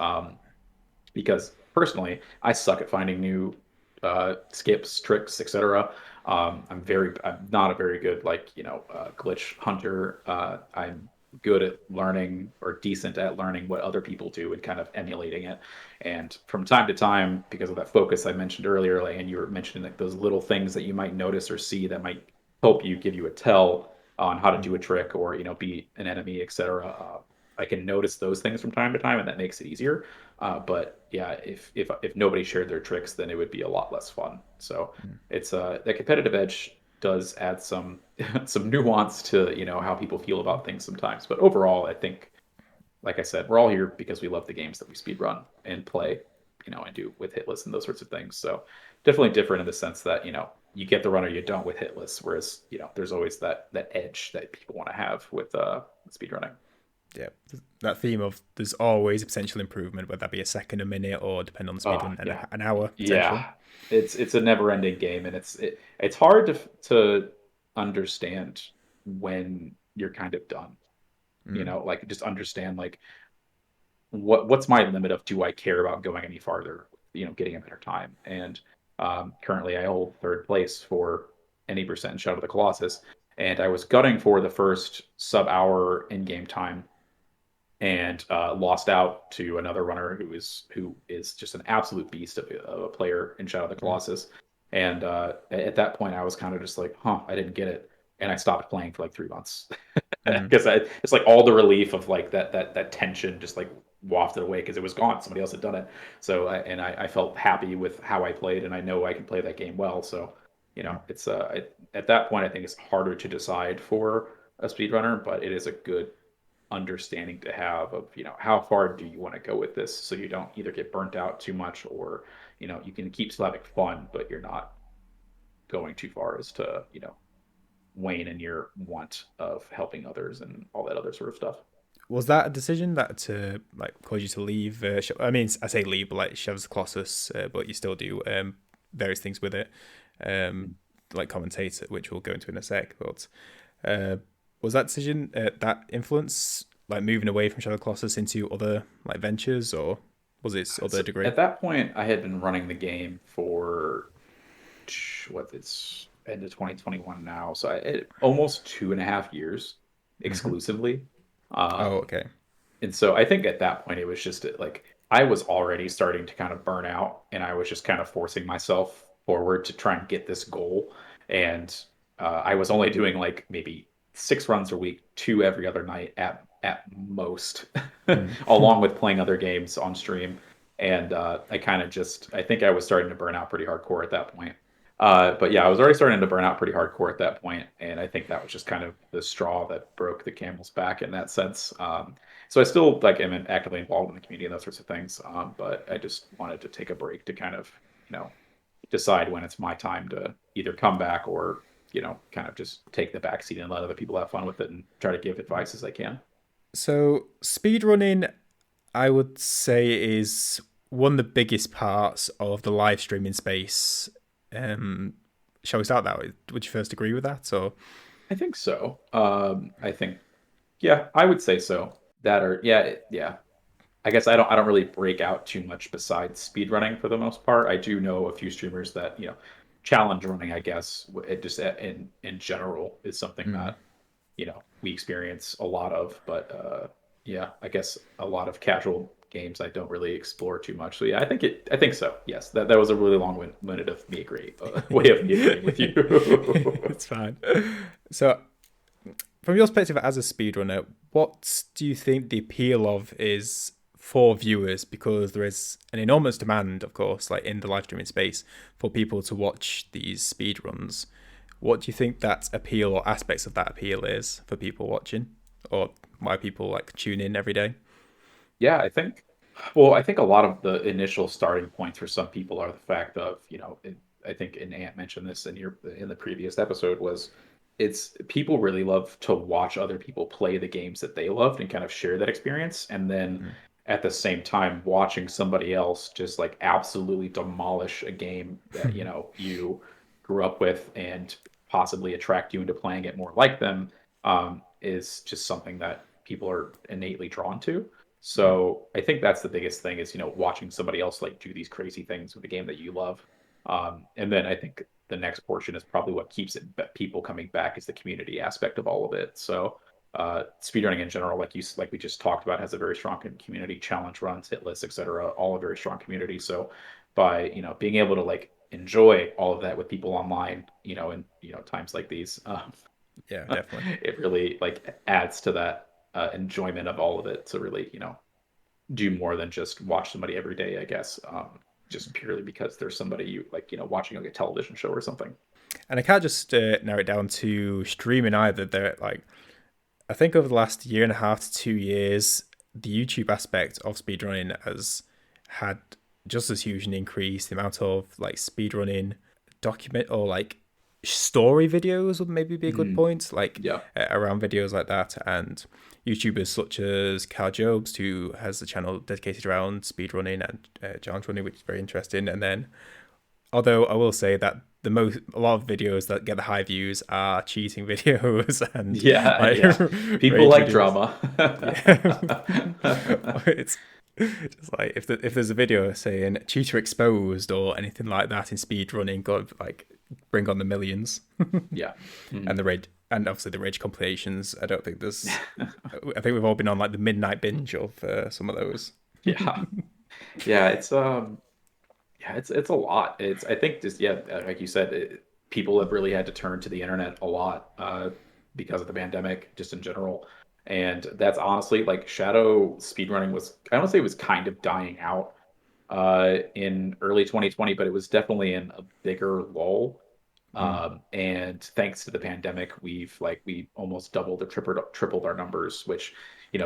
B: Because personally, I suck at finding new skips, tricks, etc. I'm not a very good glitch hunter. I'm good at learning or decent at learning what other people do and kind of emulating it. And from time to time, because of that focus I mentioned earlier, like, and you were mentioning like those little things that you might notice or see that might help you give you a tell on how to
A: Mm,
B: do a trick or beat an enemy, etc. I can notice those things from time to time, and that makes it easier. But yeah, if nobody shared their tricks, then it would be a lot less fun. So
A: mm.
B: it's the competitive edge does add some some nuance to how people feel about things sometimes. But overall, I think, like I said, we're all here because we love the games that we speed run and play, and do with Hitless and those sorts of things. So definitely different in the sense that you get the run or you don't with Hitless, whereas there's always that edge that people want to have with speed running.
A: Yeah, that theme of there's always a potential improvement, whether that be a second, a minute, or depending on the
B: Oh
A: speedrun,
B: yeah,
A: an hour potentially.
B: yeah. It's a never ending game, and it's hard to understand when you're kind of done.
A: Mm,
B: Like just understand like what's my limit of do I care about going any farther? Getting a better time. And currently, I hold third place for any percent in Shadow of the Colossus, and I was gutting for the first sub-hour in-game time and lost out to another runner who is just an absolute beast of a player in Shadow of the
A: mm,
B: Colossus. And at that point, I was kind of just like, "Huh, I didn't get it," and I stopped playing for like 3 months
A: mm.
B: because it's like all the relief of like that tension just like wafted away because it was gone. Somebody else had done it. So I felt happy with how I played, and I know I can play that game well. So it's at that point, I think it's harder to decide for a speedrunner, but it is a good understanding to have of how far do you want to go with this so you don't either get burnt out too much or you can keep still having fun but you're not going too far as to wane in your want of helping others and all that other sort of stuff.
A: Was that a decision that to like cause you to leave? I mean, I say leave, but like Shadows of the Colossus, but you still do various things with it, um, like commentator, which we'll go into in a sec. But uh, was that decision that influence like moving away from Shadow of the Colossus into other like ventures, or was it other
B: So
A: degree?
B: at that point I had been running the game for what it's end of 2021 now, so almost 2.5 years
A: Hmm.
B: exclusively.
A: Oh,
B: Um,
A: okay.
B: and so I think at that point it was just like I was already starting to kind of burn out, and I was just kind of forcing myself forward to try and get this goal. And I was only doing like maybe 6 runs a week, two every other night at most,
A: Mm.
B: along with playing other games on stream. And I kind of just I think I was starting to burn out pretty hardcore at that point. But yeah, I was already starting to burn out pretty hardcore at that point, and I think that was just kind of the straw that broke the camel's back in that sense. So I still like am actively involved in the community and those sorts of things. But I just wanted to take a break to kind of, decide when it's my time to either come back or, kind of just take the back seat and let other people have fun with it and try to give advice as I can.
A: So speedrunning, I would say, is one of the biggest parts of the live streaming space. Um, shall we start that way? Would you first agree with that, or?
B: I think so. I think, yeah, I would say so. That or yeah, yeah. I guess I don't really break out too much besides speedrunning for the most part. I do know a few streamers that, challenge running, I guess, it just in general is something
A: Mm.
B: that, we experience a lot of, but yeah, I guess a lot of casual games I don't really explore too much. So yeah, I think so. Yes, that was a really long-winded of me agree way of me agreeing with you.
A: It's fine. So, from your perspective as a speedrunner, what do you think the appeal of is for viewers? Because there is an enormous demand, of course, like in the live streaming space, for people to watch these speedruns. What do you think that appeal or aspects of that appeal is for people watching, or why people like tune in every day?
B: Yeah, I think a lot of the initial starting points for some people are the fact of, I think, and Ant mentioned this in the previous episode, was it's people really love to watch other people play the games that they loved and kind of share that experience. And then
A: Mm.
B: at the same time, watching somebody else just like absolutely demolish a game that, you grew up with and possibly attract you into playing it more like them, is just something that people are innately drawn to.
A: Mm.
B: So I think that's the biggest thing is, watching somebody else like do these crazy things with a game that you love. And then I think the next portion is probably what keeps people coming back is the community aspect of all of it. So speedrunning in general, like we just talked about, has a very strong community. Challenge runs, Hitless, etc. All a very strong community. So by being able to like enjoy all of that with people online, in times like these,
A: Yeah, definitely.
B: it really like adds to that enjoyment of all of it to really do more than just watch somebody every day, I guess, just purely because there's somebody you like, watching like a television show or something.
A: And I can't just narrow it down to streaming either. They're like, I think over the last year and a half to 2 years, the YouTube aspect of speedrunning has had just as huge an increase. The amount of like speedrunning document or like story videos would maybe be a good
B: Mhm.
A: point, like
B: Yeah.
A: around videos like that. And YouTubers such as Cal Jobs, who has a channel dedicated around speedrunning and challenge running, which is very interesting. And then, although I will say that a lot of videos that get the high views are cheating videos and
B: Yeah.
A: like
B: Yeah. People
A: rage
B: like
A: videos.
B: drama.
A: Yeah, it's just like if there's a video saying cheater exposed or anything like that in speed running, God, like bring on the millions.
B: Yeah.
A: And
B: Mhm.
A: the rage, and obviously the rage compilations. I don't think there's. I think we've all been on like the midnight binge of some of those.
B: Yeah. Yeah. Yeah, it's a lot. I think just yeah, like you said, people have really had to turn to the internet a lot because of the pandemic, just in general. And that's honestly like shadow speedrunning was I don't say it was kind of dying out in early 2020, but it was definitely in a bigger lull.
A: Mm.
B: And thanks to the pandemic, we almost doubled or tripled our numbers, which,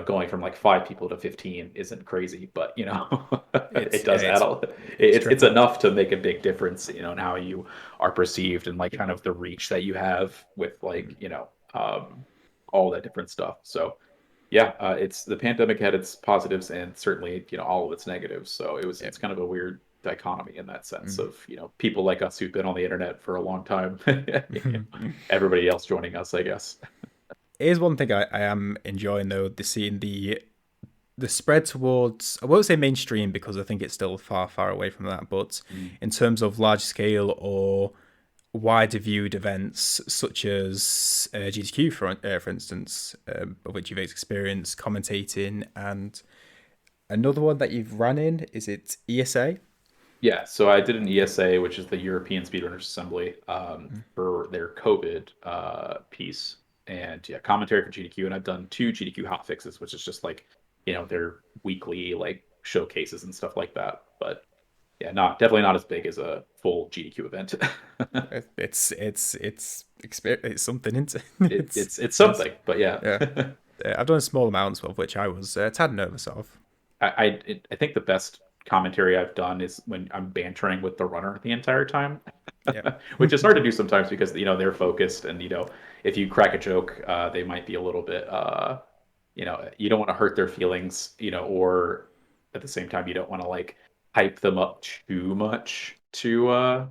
B: going from like 5 people to 15 isn't crazy, but
A: It's
B: it
A: yeah,
B: does add a,
A: it's
B: it's
A: triple.
B: enough to make a big difference, in how you are perceived and like kind of the reach that you have with like, all that different stuff. So yeah, it's the pandemic had its positives and certainly, all of its negatives. So
A: Yeah.
B: it's kind of a weird dichotomy in that sense
A: Mm.
B: of, people like us who've been on the internet for a long time, everybody else joining us, I guess.
A: Here's one thing I am enjoying though, the seeing the spread towards, I won't say mainstream because I think it's still far away from that, but
B: Mm.
A: in terms of large scale or wider viewed events such as GDQ, for instance, of which you've experienced commentating, and another one that you've run in, is it ESA?
B: Yeah, so I did an ESA, which is the European Speedrunners Assembly, for their COVID piece, and yeah, commentary for GDQ, and I've done two GDQ hot fixes, which is just like their weekly like showcases and stuff like that. But yeah, not definitely not as big as a full GDQ event.
A: It's something, isn't it?
B: it,
A: It's
B: it's it's
A: it's
B: something, but yeah.
A: yeah. I've done small amounts of which I was a tad nervous of.
B: I think the best commentary I've done is when I'm bantering with the runner the entire time,
A: Yeah.
B: which is hard to do sometimes because they're focused and if you crack a joke, they might be a little bit you don't want to hurt their feelings, or at the same time you don't want to like hype them up too much to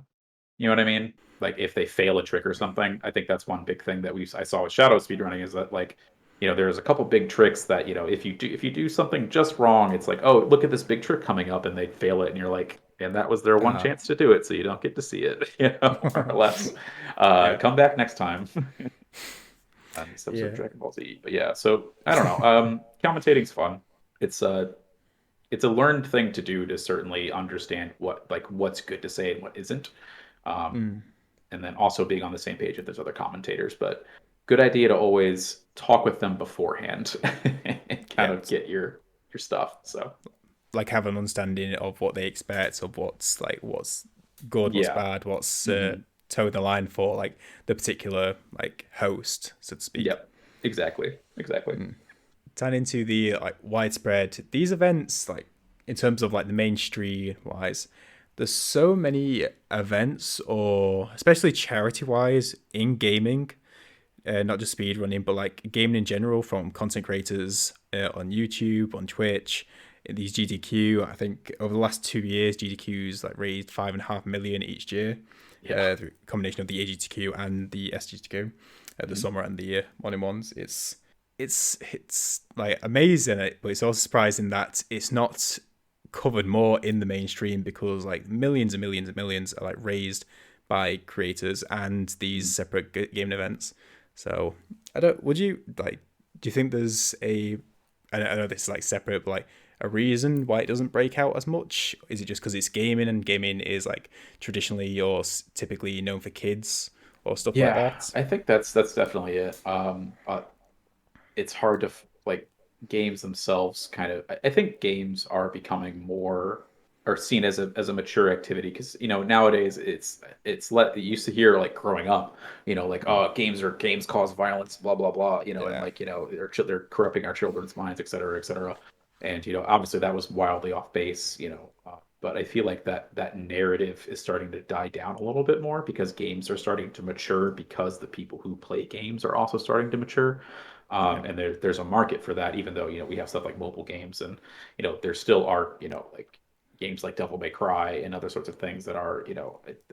B: you know what I mean? Like if they fail a trick or something, I think that's one big thing that I saw with shadow speedrunning is that like, there's a couple big tricks that, if you do something just wrong, it's like, oh, look at this big trick coming up and they fail it and you're like, and that was their one
A: uh,
B: chance to do it, so you don't get to see it, more or less.
A: yeah.
B: Come back next time on this episode of
A: Yeah.
B: Dragon Ball Z. But yeah, so I don't know. Commentating's fun. It's it's a learned thing to do to certainly understand what's good to say and what isn't. Um,
A: Mm.
B: and then also being on the same page if there's other commentators. But good idea to always talk with them beforehand and kind
A: Yeah.
B: of get your stuff. So
A: Like have an understanding of what they expect, of what's good, what's
B: yeah.
A: bad, what's
B: Hmm.
A: toe the line for like the particular like host, so to speak.
B: Yep. Exactly.
A: Turn into the like widespread these events, like in terms of like the mainstream wise, there's so many events, or especially charity wise in gaming, not just speed running, but like gaming in general, from content creators on YouTube, on Twitch, these GDQ. I think over the last 2 years, GDQ's like raised 5.5 million each year,
B: Yeah.
A: through a combination of the AGTQ and the SGTQ, the
B: Mhm.
A: summer and the one in ones. It's like amazing, but it's also surprising that it's not covered more in the mainstream, because like millions and millions and millions are like raised by creators and these
B: Mhm.
A: separate gaming events. So I don't. Would you like? Do you think there's a? I know this is like separate, but like a reason why it doesn't break out as much? Is it just because it's gaming, and gaming is like traditionally or typically known for kids or stuff like
B: Yeah,
A: that?
B: I think that's definitely it. It's hard to like games themselves kind of I think games are becoming more are seen as a mature activity because nowadays it's let you used to hear like growing up like oh games cause violence blah blah blah and
A: Yeah,
B: like they're corrupting our children's minds et cetera and obviously that was wildly off base but I feel like that narrative is starting to die down a little bit more because games are starting to mature because the people who play games are also starting to mature
A: yeah,
B: and there's a market for that, even though we have stuff like mobile games, and there still are like games like Devil May Cry and other sorts of things that are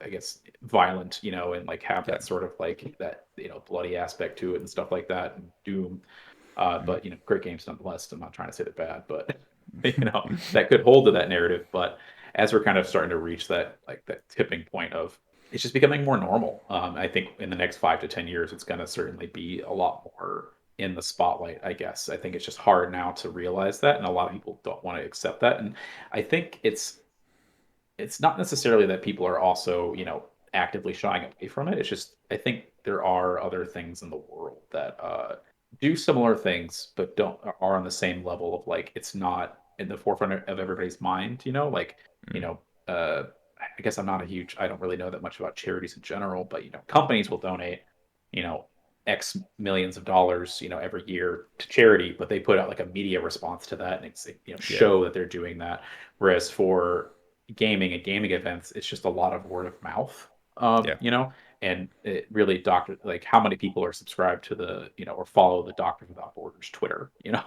B: I guess violent, and like have
A: yeah.
B: that sort of like that bloody aspect to it and stuff like that, and Doom.
A: Mm.
B: But great games nonetheless. I'm not trying to say they're bad, but that could hold to that narrative. But as we're kind of starting to reach that tipping point of it's just becoming more normal. I think in the next 5 to 10 years, it's going to certainly be a lot more in the spotlight. I guess I think it's just hard now to realize that, and a lot of people don't want to accept that. And I think it's not necessarily that people are also actively shying away from it. It's just I think there are other things in the world that do similar things but don't are on the same level of like it's not in the forefront of everybody's mind, like you
A: Mm.
B: know uh I guess I don't really know that much about charities in general, but companies will donate you know x millions of dollars every year to charity, but they put out like a media response to that and it's
A: Yeah,
B: show that they're doing that, whereas for gaming and gaming events it's just a lot of word of mouth,
A: yeah,
B: and it really doctor like how many people are subscribed to the or follow the Doctors Without Borders Twitter,
A: yeah.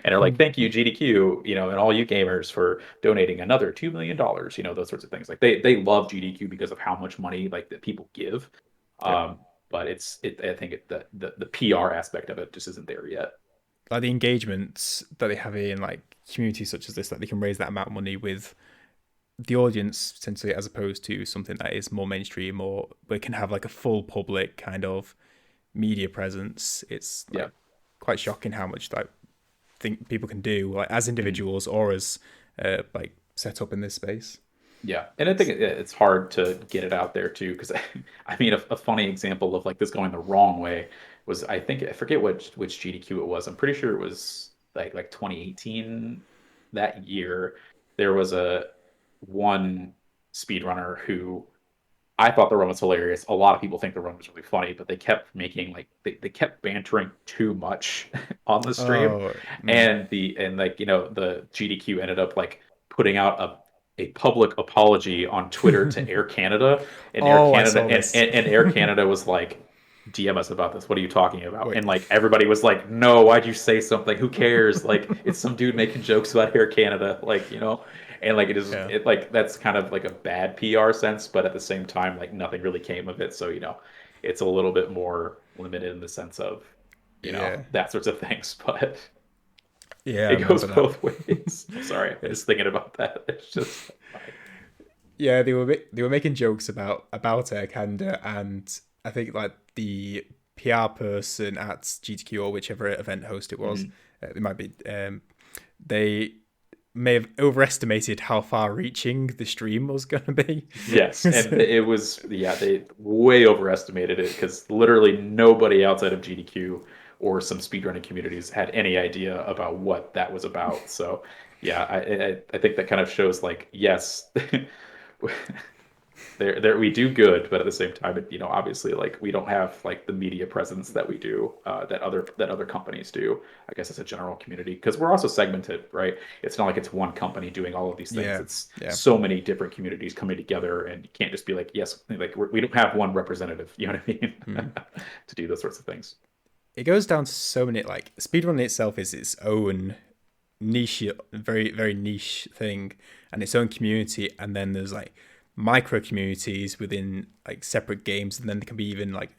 B: and are like, thank you GDQ, and all you gamers for donating another $2 million, those sorts of things. Like they love GDQ because of how much money like that people give,
A: Yeah.
B: um, but I think the PR aspect of it just isn't there yet.
A: Like the engagements that they have in like communities such as this, that they can raise that amount of money with the audience essentially, as opposed to something that is more mainstream or we can have like a full public kind of media presence. It's
B: Yeah.
A: like quite shocking how much like think people can do like as
B: Mhm.
A: individuals or as like set up in this space.
B: Yeah, and I think it's hard to get it out there too, because I mean, a funny example of like this going the wrong way was I forget which GDQ it was. I'm pretty sure it was like 2018 that year. There was a one speedrunner who I thought the run was hilarious. A lot of people think the run was really funny, but they kept making like they kept bantering too much on the stream,
A: Oh,
B: and like the GDQ ended up like putting out a public apology on Twitter to Air Canada, and Air
A: oh, I
B: Canada
A: saw this.
B: and Air Canada was like, DM us about this. What are you talking about?
A: Wait,
B: And like everybody was like, no, why'd you say something? Who cares? Like it's some dude making jokes about Air Canada, like and like
A: yeah,
B: it like that's kind of like a bad PR sense, but at the same time, like nothing really came of it. So, it's a little bit more limited in the sense of,
A: yeah,
B: that sorts of things, but
A: yeah. I
B: it goes
A: remember that.
B: both ways. I'm sorry, I'm
A: It's
B: just thinking about that. It's just funny.
A: yeah, they were making jokes about Air Canada, and I think like the PR person at GTQ or whichever event host it was,
B: Mhm.
A: it might be, they may have overestimated how far-reaching the stream was going to be.
B: Yes, and
A: So,
B: it was, yeah, they way overestimated it because literally nobody outside of GDQ or some speedrunning communities had any idea about what that was about. So, yeah, I think that kind of shows like, yes, there we do good, but at the same time, obviously, like we don't have like the media presence that we do, that other companies do. I guess as a general community, because we're also segmented, right? It's not like it's one company doing all of these things.
A: yeah,
B: It's
A: yeah.
B: so many different communities coming together, and you can't just be like, yes, like we don't have one representative. You know what I mean?
A: Mm.
B: To do those sorts of things.
A: It goes down to so many like speedrunning itself is its own niche, very very niche thing, and its own community. And then there's like micro communities within like separate games, and then there can be even like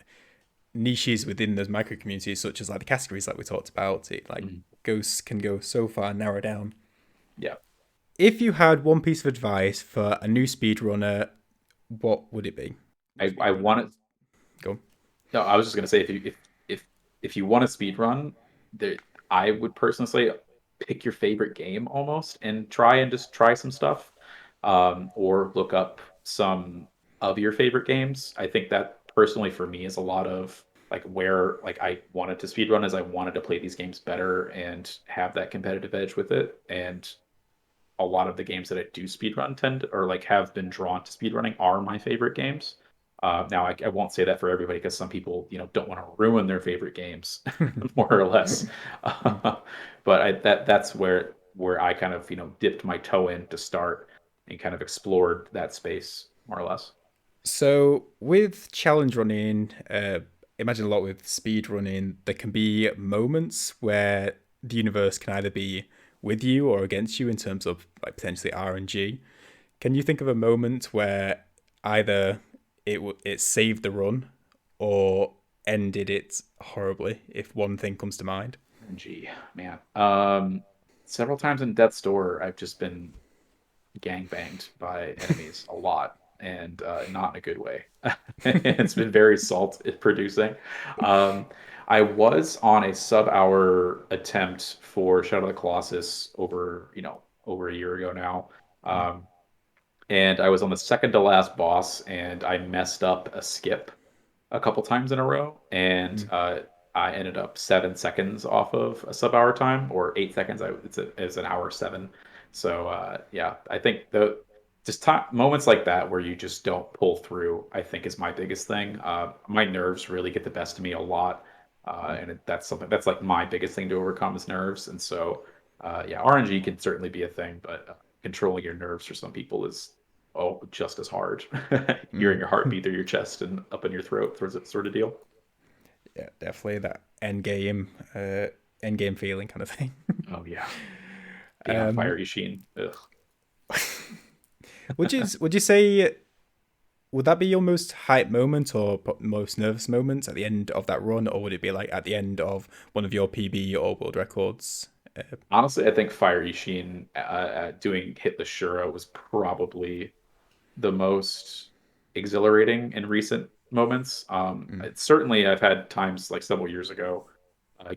A: niches within those micro communities, such as like the categories like we talked about. It like
B: Mhm.
A: goes can go so far narrow down.
B: Yeah,
A: If you had one piece of advice for a new speedrunner, what would it be?
B: I want to.
A: Go.
B: No, I was just gonna say if you want to speed run, there I would personally say pick your favorite game almost and try some stuff, or look up some of your favorite games. I think that personally for me is a lot of like where like I wanted to speed run is I wanted to play these games better and have that competitive edge with it. And a lot of the games that I do speedrun or like have been drawn to speedrunning are my favorite games. Now I won't say that for everybody because some people, don't want to ruin their favorite games, more or less. But that's where I kind of, dipped my toe in to start and kind of explored that space more or less.
A: So with challenge running, imagine a lot with speed running, there can be moments where the universe can either be with you or against you in terms of like potentially RNG. Can you think of a moment where either it saved the run or ended it horribly? If one thing comes to mind.
B: Gee, man. Several times in Death's Door, I've just been gang banged by enemies a lot and not in a good way. It's been very salt producing. Um, I was on a sub-hour attempt for Shadow of the Colossus over a year ago now. Um, and I was on the second to last boss and I messed up a skip a couple times in a row, and
A: Mm.
B: I ended up 7 seconds off of a sub-hour time, or 8 seconds. It's an hour seven. So yeah, I think the just moments like that where you just don't pull through, I think is my biggest thing. My nerves really get the best of me a lot, and that's something that's like my biggest thing to overcome is nerves. And so yeah, RNG can certainly be a thing, but controlling your nerves for some people is just as hard. Hearing
A: Mm.
B: your heartbeat through your chest and up in your throat, sort of deal.
A: Yeah, definitely that end game feeling kind of thing.
B: Oh yeah, being on
A: um,
B: fire Yushin. Ugh.
A: would you say would that be your most hype moment or most nervous moment at the end of that run, or would it be like at the end of one of your PB or world records?
B: Honestly, I think Fiery Sheen doing Hitless Shura was probably the most exhilarating in recent moments.
A: Mm,
B: It's certainly I've had times like several years ago,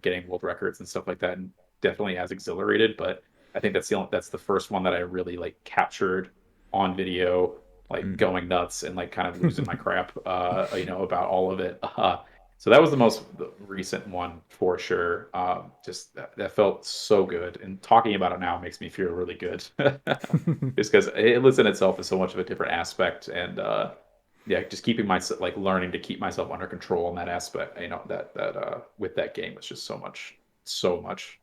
B: getting world records and stuff like that, and definitely as exhilarated. But I think that's the first one that I really like captured on video, like
A: mm.
B: going nuts and like kind of losing my crap, about all of it. So that was the recent one for sure. Just that felt so good, and talking about it now makes me feel really good. Just because Hitless in itself is so much of a different aspect, and yeah, just keeping myself like learning to keep myself under control in that aspect, that with that game was just so much.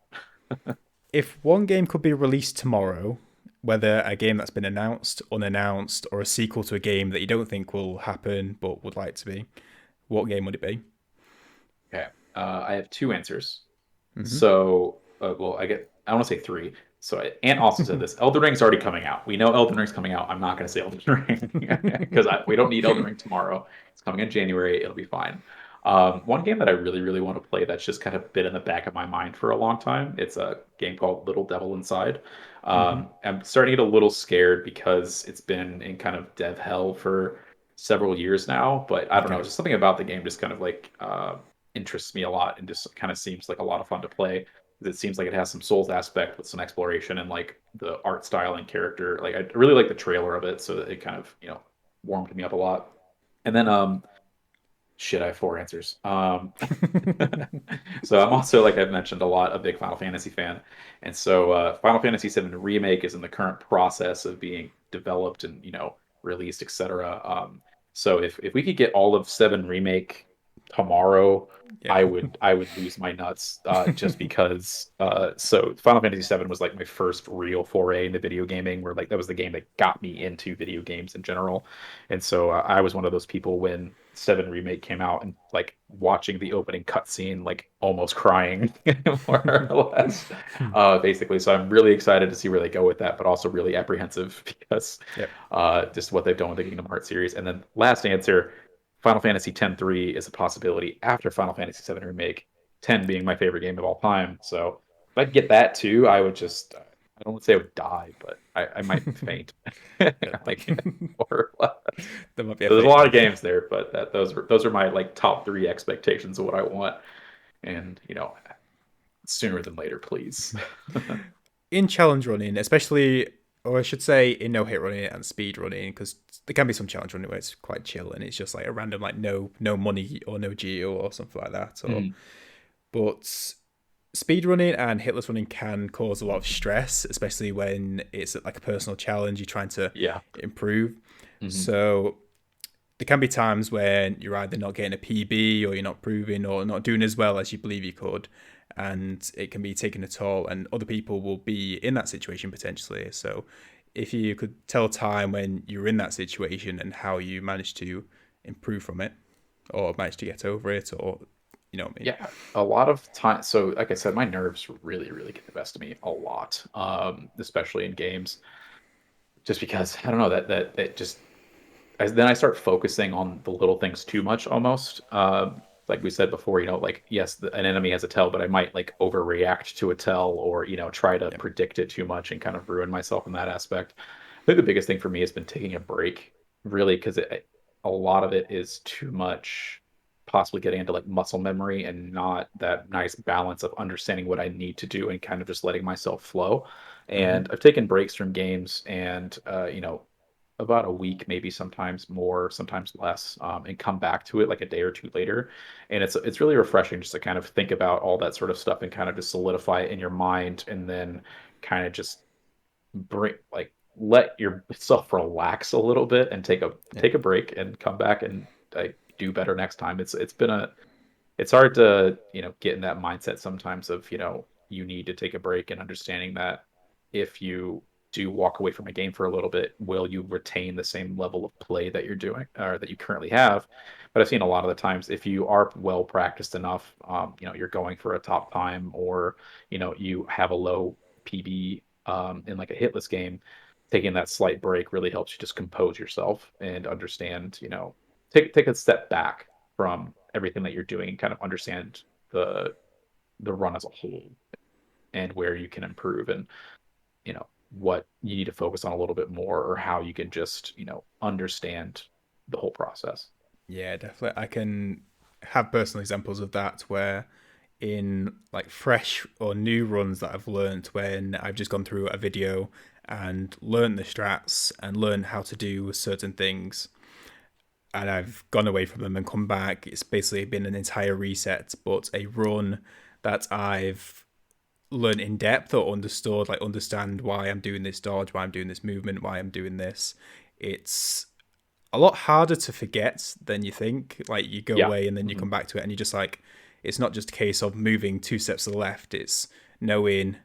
A: If one game could be released tomorrow, whether a game that's been announced, unannounced, or a sequel to a game that you don't think will happen but would like to be, what game would it be?
B: Okay, I have two answers.
A: Hmm.
B: So, well, I want to say three. So, Ant also said this. Elden Ring's already coming out. We know Elden Ring's coming out. I'm not going to say Elden Ring because we don't need Elden Ring tomorrow. It's coming in January. It'll be fine. One game that I really, really want to play that's just kind of been in the back of my mind for a long time. It's a game called Little Devil Inside.
A: Hmm.
B: I'm starting to get a little scared because it's been in kind of dev hell for several years now. But I don't know,
A: Okay.
B: just something about the game just kind of like interests me a lot and just kind of seems like a lot of fun to play. It seems like it has some Souls aspect with some exploration and like the art style and character. Like I really like the trailer of it, so that it kind of warmed me up a lot. And then shit, I have four answers. So I'm also, like I've mentioned a lot, a big Final Fantasy fan, and so Final Fantasy VII Remake is in the current process of being developed and released, etc. So if we could get all of Seven Remake tomorrow,
A: Yeah.
B: I would lose my nuts, just because. So Final Fantasy VII was like my first real foray into video gaming, where like that was the game that got me into video games in general, and so I was one of those people when Seven Remake came out and like watching the opening cutscene, like almost crying, more or less, basically. So I'm really excited to see where they go with that, but also really apprehensive because
A: Yep.
B: just what they've done with the Kingdom Hearts series. And then last answer, Final Fantasy X-3 is a possibility after Final Fantasy VII Remake, 10 being my favorite game of all time. So if I could get that too, I would just, I don't want to say I would die, but I might faint.
A: Yeah.
B: Like, or less.
A: There might be a
B: There's a
A: fate
B: lot of
A: there.
B: games there, but those are my like top three expectations of what I want, and sooner than later, please.
A: In challenge running, especially, or I should say, in no hit running and speed running, because there can be some challenge running where it's quite chill and it's just like a random like no money or no geo or something like that. Or
B: Mm,
A: but speed running and hitless running can cause a lot of stress, especially when it's like a personal challenge you're trying to
B: yeah.
A: improve.
B: Hmm.
A: So there can be times when you're either not getting a PB or you're not proving or not doing as well as you believe you could. And it can be taking a toll, and other people will be in that situation potentially. So, if you could tell a time when you're in that situation and how you managed to improve from it or managed to get over it, or you know what I mean?
B: Yeah, a lot of time. So, like I said, my nerves really, really get the best of me a lot, especially in games. Just because I don't know that just then I start focusing on the little things too much almost. Like we said before, like yes, an enemy has a tell, but I might like overreact to a tell or try to
A: Yeah.
B: predict it too much and kind of ruin myself in that aspect. I think the biggest thing for me has been taking a break, really, because a lot of it is too much, possibly getting into like muscle memory and not that nice balance of understanding what I need to do and kind of just letting myself flow.
A: Mm-hmm.
B: And I've taken breaks from games and about a week, maybe sometimes more, sometimes less, and come back to it like a day or two later. And it's really refreshing just to kind of think about all that sort of stuff and kind of just solidify it in your mind, and then kind of just bring like let yourself relax a little bit and
A: Yeah.
B: take a break and come back and do better next time. It's hard to get in that mindset sometimes of you need to take a break, and understanding that if you do walk away from a game for a little bit, will you retain the same level of play that you're doing or that you currently have? But I've seen a lot of the times if you are well practiced enough, you're going for a top time, or you have a low PB, in like a hitless game, taking that slight break really helps you just compose yourself and understand, take a step back from everything that you're doing and kind of understand the the run as a whole. and where you can improve, and what you need to focus on a little bit more, or how you can just understand the whole process.
A: Yeah, definitely. I can have personal examples of that where in like fresh or new runs that I've learned when I've just gone through a video and learned the strats and learned how to do certain things and I've gone away from them and come back. It's basically been an entire reset, but a run that I've learned in depth or understood, like understand why I'm doing this dodge, why I'm doing this movement, why I'm doing this. It's a lot harder to forget than you think. Like you go
B: Yeah.
A: away and then you
B: Hmm.
A: come back to it and you're just like, it's not just a case of moving 2 steps to the left. It's knowing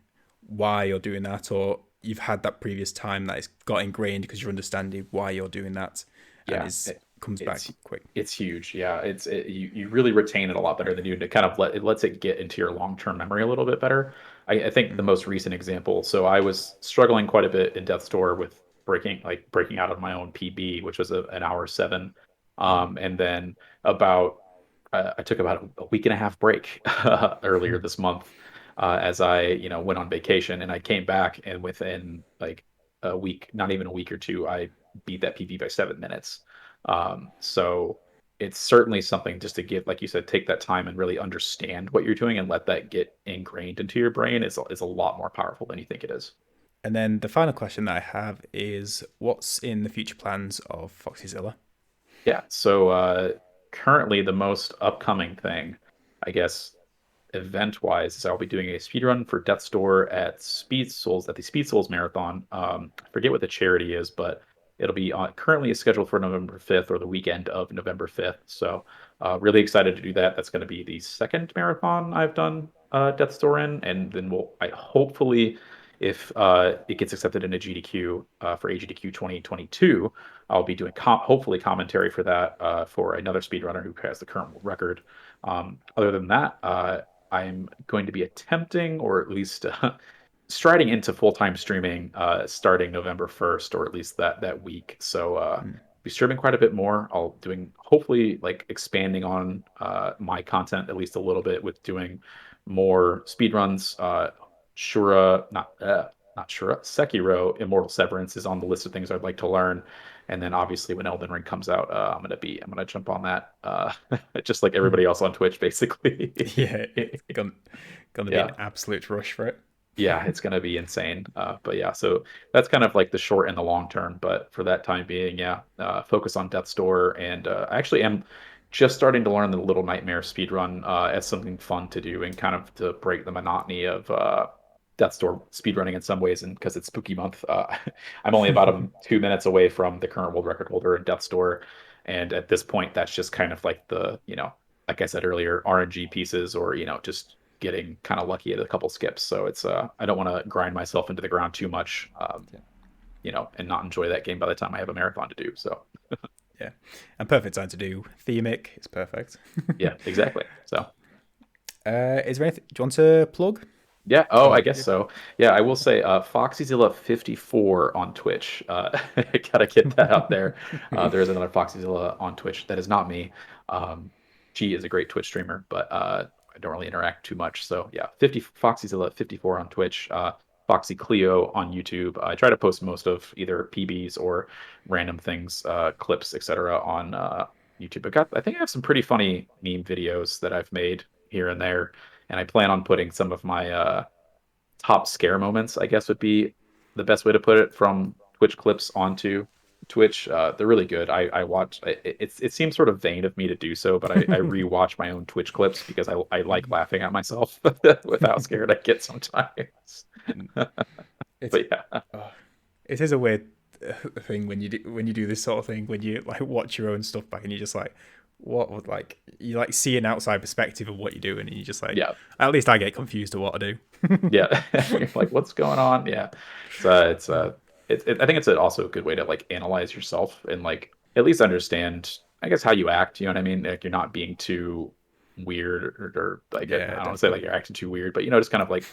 A: why you're doing that, or you've had that previous time that it's got ingrained because you're understanding why you're doing that, and
B: Yeah,
A: it comes back
B: it's
A: quick.
B: it's huge. Yeah, you really retain it a lot better than you do. To kind of lets it get into your long term memory a little bit better. I think the
A: Mm.
B: most recent example. So I was struggling quite a bit in Death's Door with breaking out of my own PB, which was an hour 7, and then about I took about a week and a half break earlier this month, as I went on vacation, and I came back, and within like a week, not even a week or two, I beat that PB by 7 minutes. So it's certainly something just to give, like you said, take that time and really understand what you're doing and let that get ingrained into your brain is a lot more powerful than you think it is.
A: And then the final question that I have is, what's in the future plans of FoxyZilla?
B: Yeah. So currently the most upcoming thing, I guess, event wise, is I'll be doing a speed run for Death's Door at the Speed Souls Marathon. I forget what the charity is, but it'll be currently scheduled for November 5th, or the weekend of November 5th. So really excited to do that. That's going to be the second marathon I've done Death's Door in, and then I hopefully, if it gets accepted into GDQ for AGDQ 2022, I'll be doing hopefully commentary for that for another speedrunner who has the current world record. Other than that, I'm going to be attempting, or at least striding into full-time streaming starting November 1st, or at least that week. So
A: Mm.
B: be streaming quite a bit more. I'll doing hopefully like expanding on my content at least a little bit with doing more speedruns. Shura, not Shura, Sekiro Immortal Severance is on the list of things I'd like to learn. And then obviously when Elden Ring comes out, I'm gonna jump on that, just like everybody else on Twitch, basically.
A: Yeah, it's gonna be an
B: Yeah,
A: absolute rush for it.
B: yeah, it's gonna be insane. But yeah, so that's kind of like the short and the long term. But for that time being, yeah, focus on Death's Door, and I actually am just starting to learn the Little Nightmare speedrun as something fun to do, and kind of to break the monotony of Death's Door speedrunning in some ways. And because it's spooky month, I'm only about 2 minutes away from the current world record holder in Death's Door, and at this point, that's just kind of like like I said earlier, RNG pieces, or just getting kind of lucky at a couple skips. So it's I don't want to grind myself into the ground too much, and not enjoy that game by the time I have a marathon to do. So
A: Yeah, and perfect time to do themic. It's perfect.
B: yeah, exactly. So
A: Is there anything? Do you want to plug?
B: yeah. Oh, I
A: Anything
B: guess
A: you do?
B: so. Yeah, I will say FoxyZilla 54 on Twitch. I gotta get that out there. There is another FoxyZilla on Twitch. That is not me. She is a great Twitch streamer, but I don't really interact too much. So yeah, 50 FoxyZilla 54 on Twitch. Foxy Cleo on YouTube. I try to post most of either PBs or random things, clips, etc. on YouTube. I think I have some pretty funny meme videos that I've made here and there, and I plan on putting some of my top scare moments, I guess would be the best way to put it, from Twitch clips onto Twitch. They're really good. I watch. It seems sort of vain of me to do so, but I rewatch my own Twitch clips because I like laughing at myself with how scared I get sometimes.
A: It's
B: But yeah,
A: oh, it is a weird thing when you do this sort of thing when you like watch your own stuff back and you're just like, what would like you like see an outside perspective of what you're doing and you're just like,
B: yeah,
A: at least I get confused of what I do.
B: yeah. You're like, what's going on? Yeah, I think it's also a good way to like analyze yourself and like at least understand, I guess, how you act. You know what I mean? Like you're not being too weird, or like I
A: Yeah,
B: don't want to say like
A: definitely.
B: you're acting too weird, but just kind of like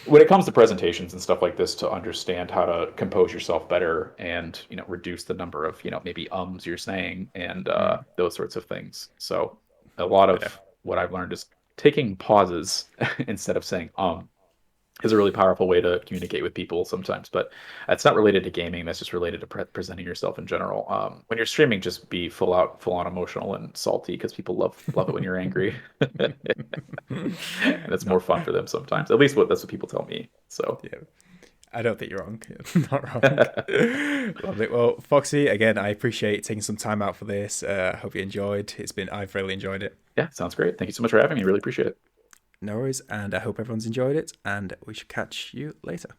B: when it comes to presentations and stuff like this, to understand how to compose yourself better, and reduce the number of maybe ums you're saying, and
A: Mm,
B: those sorts of things. So a lot
A: yeah.
B: of what I've learned is taking pauses instead of saying is a really powerful way to communicate with people sometimes. But it's not related to gaming. That's just related to presenting yourself in general. When you're streaming, just be full on emotional and salty because people love it when you're angry, and it's
A: No,
B: more fun for them sometimes. At least that's what people tell me. So
A: yeah, I don't think you're wrong. Not wrong. Lovely. Well, Foxy, again, I appreciate taking some time out for this. I hope you enjoyed. I've really enjoyed it.
B: yeah, sounds great. Thank you so much for having me. Really appreciate it.
A: No worries, and I hope everyone's enjoyed it, and we should catch you later.